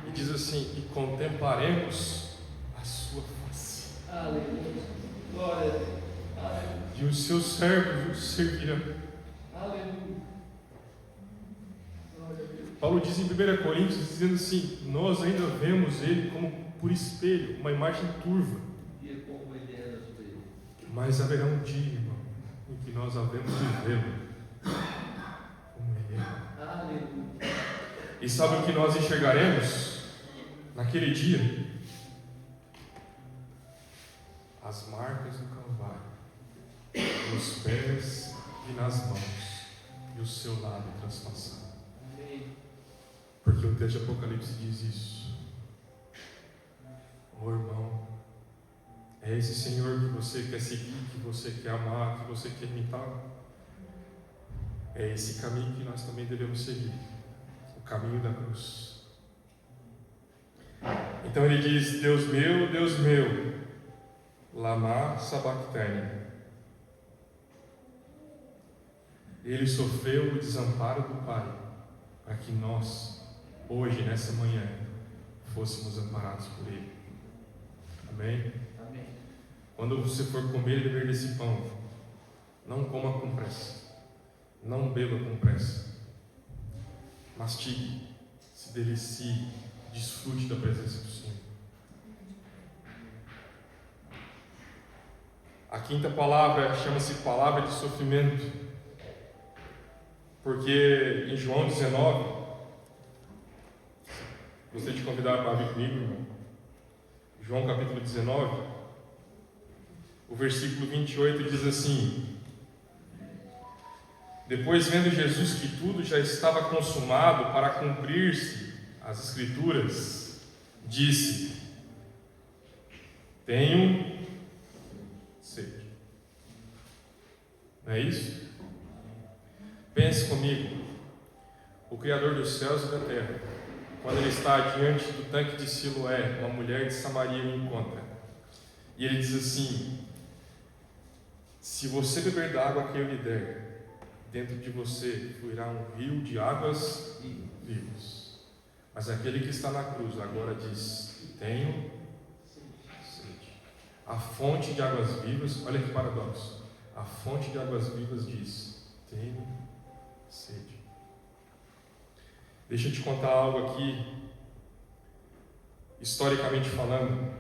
E diz assim: e contemplaremos a sua face. Aleluia. Glória a Deus. Aleluia. E os seus servos o servirão. Aleluia. Glória a Deus. Paulo diz em 1 Coríntios, dizendo assim: nós ainda vemos ele como por espelho, uma imagem turva. Mas haverá um dia, irmão, em que nós havemos de vê-lo como ele é. E sabe o que nós enxergaremos naquele dia? As marcas do Calvário, nos pés e nas mãos, e o seu lado transpassado. Porque o texto de Apocalipse diz isso. Oh, irmão, é esse Senhor que você quer seguir, que você quer amar, que você quer imitar? É esse caminho que nós também devemos seguir. O caminho da cruz. Então ele diz: Deus meu, lama sabachthani. Ele sofreu o desamparo do Pai, para que nós, hoje, nessa manhã, fôssemos amparados por Ele. Amém? Amém. Quando você for comer e beber desse pão, não coma com pressa, não beba com pressa. Mastigue, se delicie, desfrute da presença do Senhor. A quinta palavra chama-se palavra de sofrimento, porque em João 19, gostaria de convidar para abrir comigo, irmão. João capítulo 19, o versículo 28 diz assim: depois, vendo Jesus que tudo já estava consumado para cumprir-se as Escrituras, disse: tenho sede. Não é isso? Pense comigo. O Criador dos céus e da terra, quando ele está diante do tanque de Siloé, uma mulher de Samaria o encontra. E ele diz assim: se você beber da água que eu lhe der, dentro de você fluirá um rio de águas vivas. Mas aquele que está na cruz agora diz: tenho sede. A fonte de águas vivas, olha que paradoxo, a fonte de águas vivas diz: tenho sede. Deixa eu te contar algo aqui. Historicamente falando,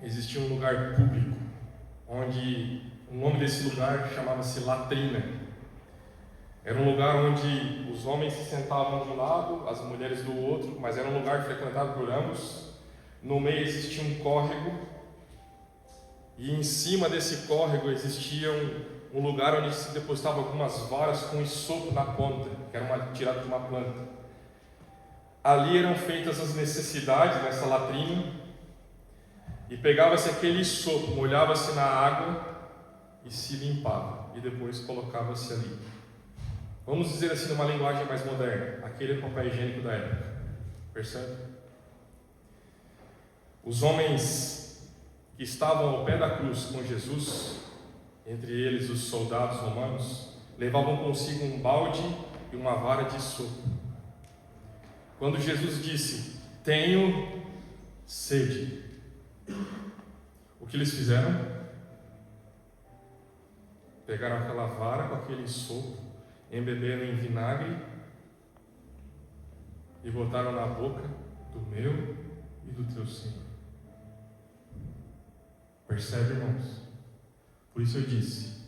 existia um lugar público, onde o nome desse lugar chamava-se latrina. Era um lugar onde os homens se sentavam de um lado, as mulheres do outro, mas era um lugar frequentado por ambos. No meio existia um córrego, e em cima desse córrego existia um lugar onde se depositava algumas varas com esopo na ponta, que era tirado de uma planta. Ali eram feitas as necessidades nessa latrina, e pegava-se aquele esopo, molhava-se na água e se limpava, e depois colocava-se ali. Vamos dizer assim, numa linguagem mais moderna, aquele papel higiênico da época. Percebe? Os homens que estavam ao pé da cruz com Jesus, entre eles os soldados romanos, levavam consigo um balde e uma vara de esopo. Quando Jesus disse: "Tenho sede", o que eles fizeram? Pegaram aquela vara com aquele esopo, embeberam em vinagre e botaram na boca do meu e do teu Senhor. Percebe, irmãos? Por isso eu disse: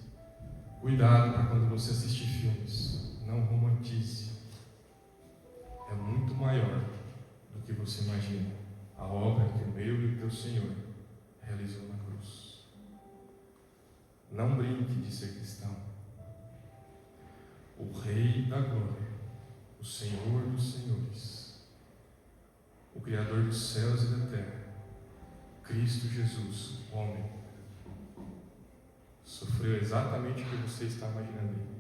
cuidado para quando você assistir filmes, não romantize. É muito maior do que você imagina a obra que o meu e o teu Senhor realizou na cruz. Não brinque de ser cristão. O Rei da Glória, o Senhor dos Senhores, o Criador dos céus e da terra, Cristo Jesus, o homem, sofreu exatamente o que você está imaginando aí.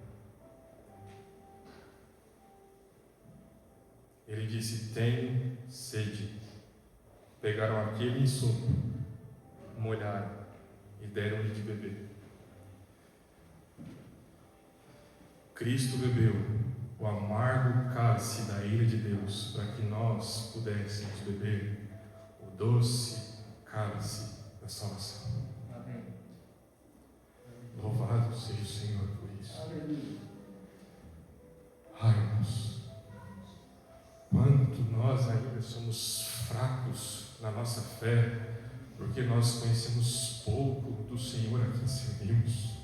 Ele disse: "Tenho sede". Pegaram aquele esopo, molharam e deram-lhe de beber. Cristo bebeu o amargo cálice da ira de Deus para que nós pudéssemos beber o doce cálice da salvação. Amém. Louvado seja o Senhor por isso. Aleluia. Ai, irmãos, quanto nós ainda somos fracos na nossa fé, porque nós conhecemos pouco do Senhor a quem servimos.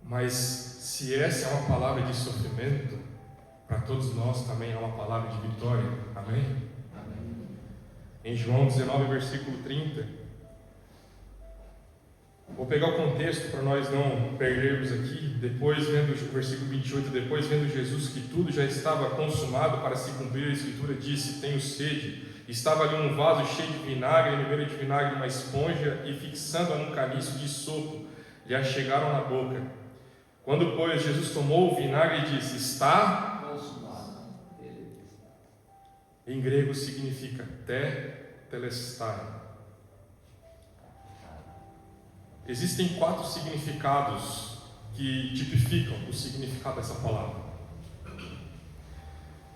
Mas se essa é uma palavra de sofrimento, para todos nós também é uma palavra de vitória. Amém? Amém. Em João 19, versículo 30, vou pegar o contexto para nós não perdermos aqui. Depois, vendo o versículo 28, depois vendo Jesus que tudo já estava consumado para se cumprir a Escritura, disse: "Tenho sede". Estava ali um vaso cheio de vinagre, no meio de vinagre uma esponja, e fixando-a num caniço de sopo, lhe a chegaram na boca. Quando, pois, Jesus tomou o vinagre e disse: "Está Consumado. em grego significa tetelestai. Existem 4 significados que tipificam o significado dessa palavra.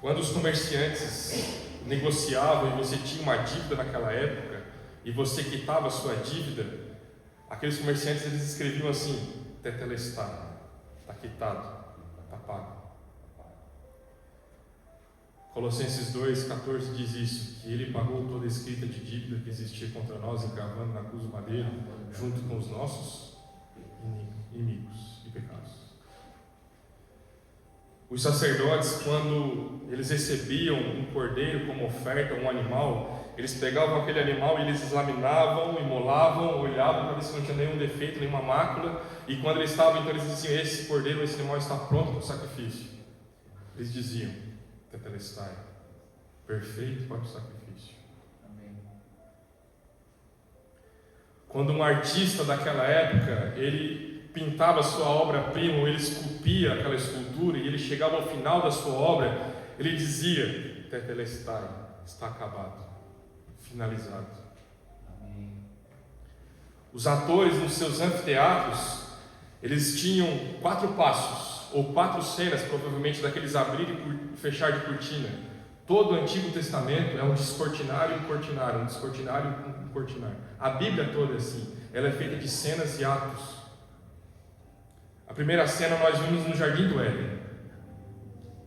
Quando os comerciantes negociavam e você tinha uma dívida naquela época e você quitava a sua dívida, aqueles comerciantes eles escreviam assim: tetelestai, está quitado, está pago. Colossenses 2,14 diz isso, que ele pagou toda a escrita de dívida que existia contra nós, encravando na cruz do madeiro, junto com os nossos inimigos e pecados. Os sacerdotes, quando eles recebiam um cordeiro como oferta, um animal, eles pegavam aquele animal e eles examinavam, imolavam, olhavam para ver se não tinha nenhum defeito, nenhuma mácula, e quando eles estavam, então eles diziam: esse cordeiro, esse animal está pronto para o sacrifício. Eles diziam: tetelestai, perfeito para o sacrifício. Amém. Quando um artista daquela época, ele pintava a sua obra-prima, ou ele esculpia aquela escultura, e ele chegava ao final da sua obra, ele dizia: tetelestai, está acabado, finalizado. Amém. Os atores nos seus anfiteatros, eles tinham 4 passos, ou 4 cenas, provavelmente, daqueles abrir e fechar de cortina. Todo o Antigo Testamento é um descortinário e um cortinário, um descortinário e um cortinário. A Bíblia toda é assim, ela é feita de cenas e atos. A primeira cena nós vimos no Jardim do Éden.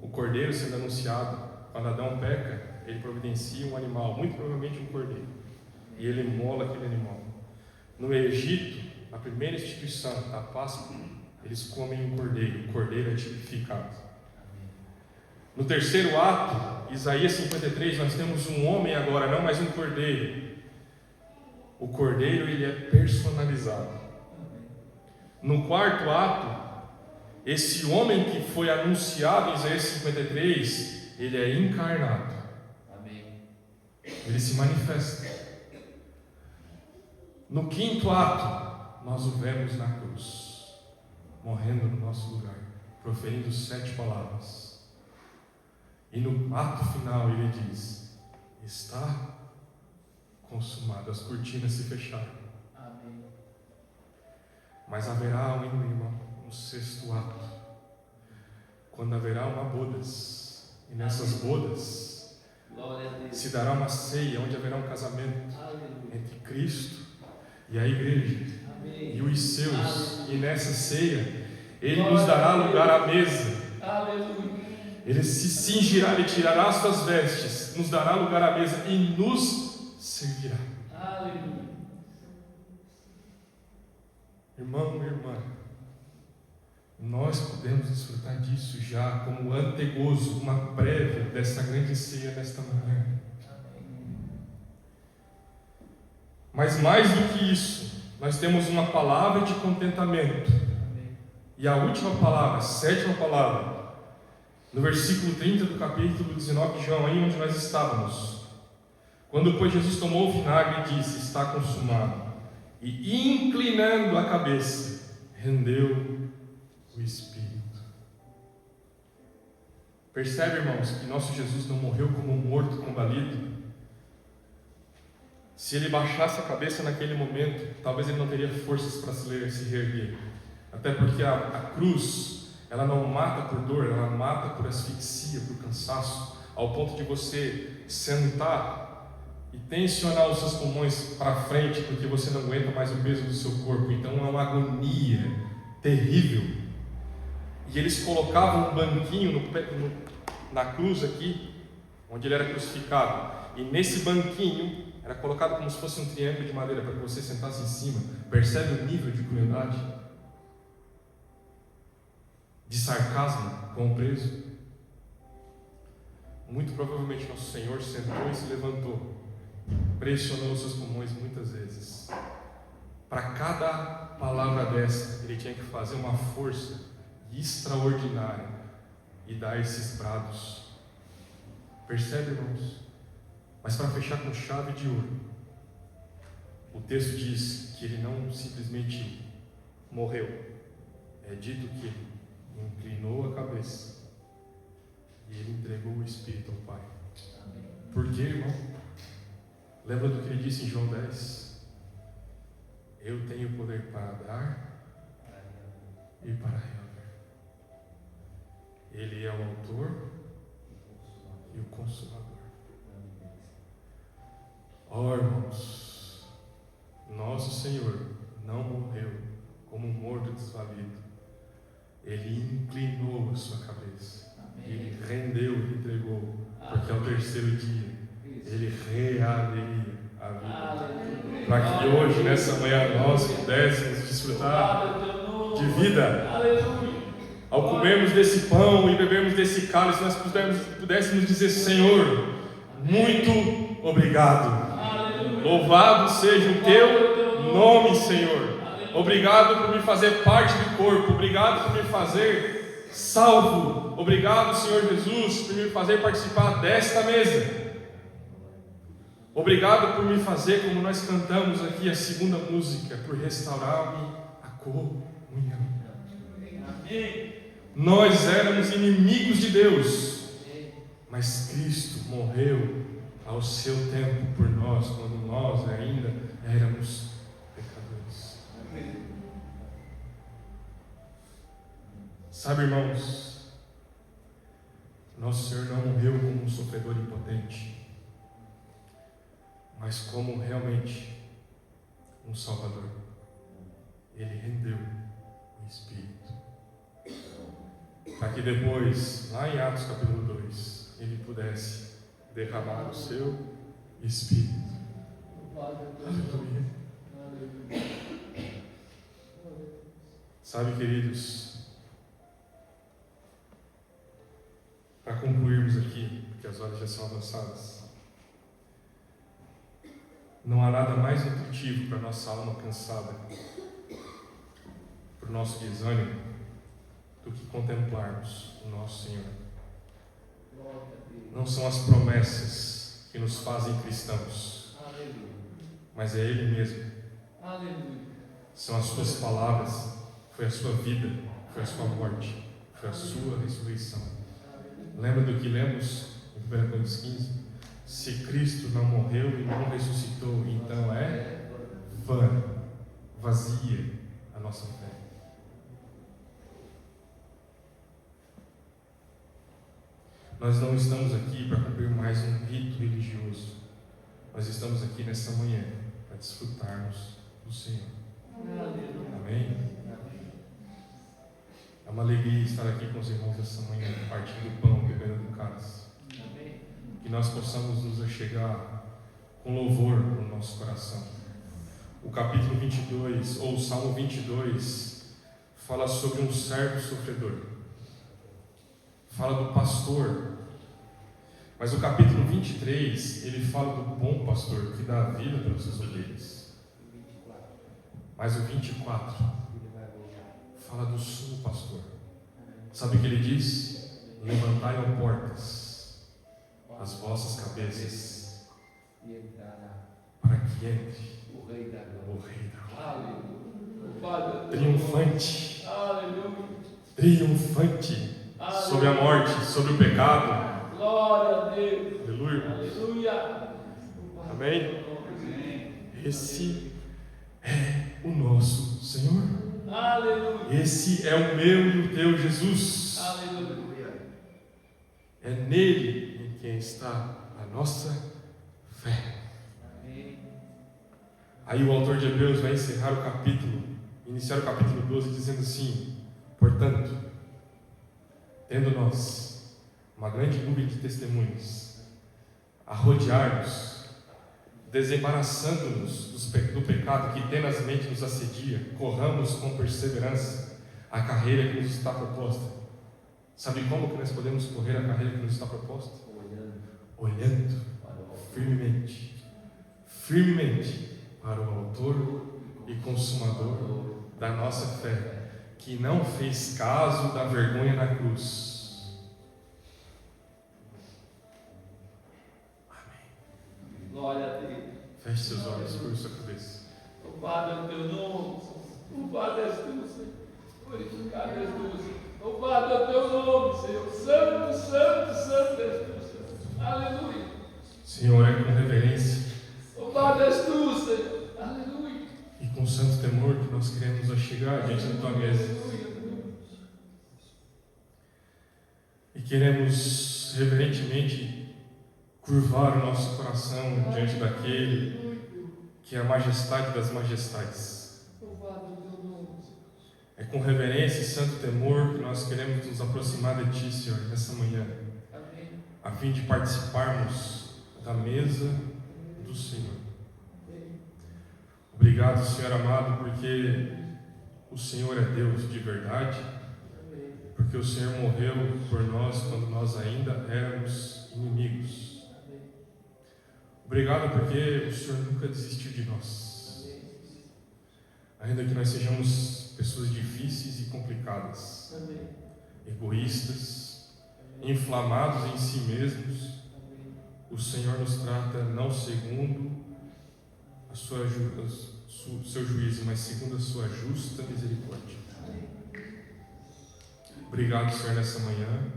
O cordeiro sendo anunciado. Quando Adão peca, ele providencia um animal, muito provavelmente um cordeiro. E ele mola aquele animal. No Egito, a primeira instituição da Páscoa, eles comem um cordeiro. O cordeiro é tipificado. No terceiro ato, Isaías 53, nós temos um homem agora, não mais um cordeiro. O cordeiro, ele é personalizado. No quarto ato, esse homem que foi anunciado em Isaías 53, ele é encarnado. Ele se manifesta. No quinto ato, nós o vemos na cruz, morrendo no nosso lugar, proferindo 7 palavras. E no ato final ele diz: está consumado. As cortinas se fecharam. Amém. Mas haverá ainda, irmão, um sexto ato, quando haverá uma bodas. E nessas bodas se dará uma ceia, onde haverá um casamento entre Cristo e a igreja e os seus. E nessa ceia Ele nos dará lugar à mesa. Ele se cingirá, Ele tirará as suas vestes, nos dará lugar à mesa e nos servirá. Irmão, irmã, nós podemos desfrutar disso já como antegozo, uma prévia dessa grande ceia nesta manhã. Mas mais do que isso, nós temos uma palavra de contentamento. E a última palavra, a sétima palavra, no versículo 30 do capítulo 19 de João, aí onde nós estávamos. Quando, pois, Jesus tomou o vinagre e disse: está consumado, e inclinando a cabeça, rendeu o Espírito. Percebe, irmãos, que nosso Jesus não morreu como um morto combalido? Se ele baixasse a cabeça naquele momento, talvez ele não teria forças para se reerguer. Até porque a cruz, ela não mata por dor, ela mata por asfixia, por cansaço, ao ponto de você sentar e tensionar os seus pulmões para frente, porque você não aguenta mais o peso do seu corpo. Então é uma agonia terrível. E eles colocavam um banquinho na cruz aqui, onde ele era crucificado. E nesse banquinho era colocado como se fosse um triângulo de madeira para que você sentasse em cima. Percebe o nível de crueldade? De sarcasmo com o preso? Muito provavelmente nosso Senhor sentou e se levantou, pressionou os seus pulmões muitas vezes. Para cada palavra dessa, ele tinha que fazer uma força extraordinária e dar esses brados. Percebe, irmãos? Mas para fechar com chave de ouro, o texto diz que ele não simplesmente morreu. É dito que ele inclinou a cabeça e ele entregou o Espírito ao Pai. Por quê, irmão? Lembra do que ele disse em João 10? Eu tenho poder para dar e para reaver. Ele é o autor e o consumador. Ó, irmãos, nosso Senhor não morreu como um morto desvalido. Ele inclinou a sua cabeça. Ele rendeu, ele entregou, porque ao terceiro dia ele reabriria a vida, para que hoje, nessa manhã, nós pudéssemos desfrutar de vida. Ao comermos desse pão e bebermos desse cálice, nós pudéssemos dizer: Senhor, muito obrigado. Louvado seja o teu nome, Senhor. Obrigado por me fazer parte do corpo. Obrigado por me fazer salvo. Obrigado, Senhor Jesus, por me fazer participar desta mesa. Obrigado por me fazer, como nós cantamos aqui a segunda música, por restaurar-me a comunhão. Nós éramos inimigos de Deus, mas Cristo morreu ao seu tempo por nós, quando nós ainda éramos pecadores. Sabe, irmãos, nosso Senhor não morreu como um sofredor impotente, mas como realmente um Salvador. Ele rendeu o Espírito. para que depois, lá em Atos capítulo 2, ele pudesse derramar o seu Espírito. Aleluia. Sabe, queridos, para concluirmos aqui, porque as horas já são avançadas, não há nada mais nutritivo para a nossa alma cansada, para o nosso desânimo, do que contemplarmos o nosso Senhor. Não são as promessas que nos fazem cristãos, mas é Ele mesmo. São as suas palavras, foi a sua vida, foi a sua morte, foi a sua ressurreição. Lembra do que lemos em 1 Coríntios 15? Se Cristo não morreu e não ressuscitou, então é vã, vazia a nossa fé. Nós não estamos aqui para cumprir mais um rito religioso. Nós estamos aqui nessa manhã para desfrutarmos do Senhor. Amém? É uma alegria estar aqui com os irmãos essa manhã, partindo do pão, bebendo do cálice. Que nós possamos nos achegar com louvor no nosso coração. O capítulo 22, ou o Salmo 22, fala sobre um servo sofredor. Fala do pastor. Mas o capítulo 23, ele fala do bom pastor que dá a vida pelas suas ovelhas. Mas o 24 fala do sumo pastor. Sabe o que ele diz? Levantai, ó portas, as vossas cabeças, para que entre o Rei da Glória, triunfante, triunfante sobre a morte, sobre o pecado. Glória a Deus. Aleluia. Aleluia. Amém? Esse é o nosso Senhor. Aleluia. Esse é o meu e o teu Jesus. Aleluia. É nele em quem está a nossa fé. Amém. Aí o autor de Hebreus vai encerrar o capítulo, iniciar o capítulo 12 dizendo assim: portanto, tendo nós uma grande nuvem de testemunhas a rodear-nos, desembaraçando-nos do pecado que tenazmente nos assedia, corramos com perseverança a carreira que nos está proposta. Sabe como que nós podemos correr a carreira que nos está proposta? Olhando firmemente para o autor e consumador da nossa fé, que não fez caso da vergonha na cruz. Glória a Deus. Feche seus olhos, curva sua cabeça. Louvado é o teu nome. Louvado és tu, Senhor. Glorificado és tu, Senhor. Louvado é o teu nome, Senhor. Santo, santo, santo és tu, Senhor. Aleluia. Senhor, é com reverência Louvado és tu, Senhor. Aleluia. e com santo temor que nós queremos nos achegar diante da tua mesa. E queremos reverentemente curvar o nosso coração diante daquele que é a majestade das majestades. Louvado é o teu nome, Senhor. É com reverência e santo temor que nós queremos nos aproximar de Ti, Senhor, nessa manhã, Amém. a fim de participarmos da mesa do Senhor. Obrigado, Senhor amado, porque o Senhor é Deus de verdade, Amém. porque o Senhor morreu por nós quando nós ainda éramos inimigos. Obrigado porque o Senhor nunca desistiu de nós, ainda que nós sejamos pessoas difíceis e complicadas, Amém. egoístas, inflamados em si mesmos. O Senhor nos trata não segundo o seu juízo, mas segundo a sua justa misericórdia. Obrigado, Senhor, nessa manhã,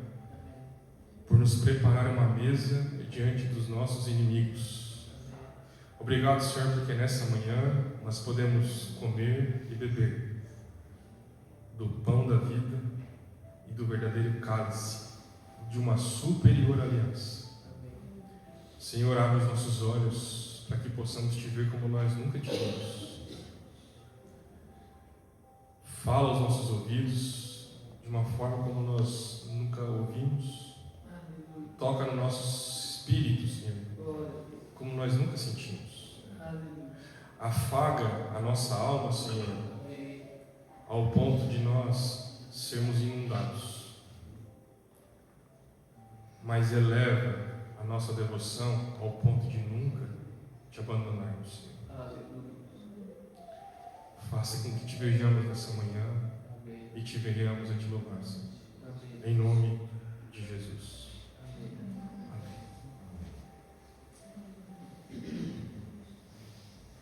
por nos preparar uma mesa diante dos nossos inimigos. Obrigado, Senhor, porque nessa manhã nós podemos comer e beber do pão da vida e do verdadeiro cálice de uma superior aliança. Senhor, abre os nossos olhos para que possamos te ver como nós nunca te vimos. Fala aos nossos ouvidos de de uma forma como nós nunca ouvimos. Aleluia. Toca no nosso espírito, Senhor, Glória a Deus. como nós nunca sentimos. Aleluia. Afaga a nossa alma, Senhor, Amém. ao ponto de nós sermos inundados. Mas eleva a nossa devoção ao ponto de nunca te abandonarmos, Senhor. Aleluia. Faça com que te vejamos nessa manhã Amém. e te venhamos a te louvar, Senhor. Amém. Em nome de Jesus.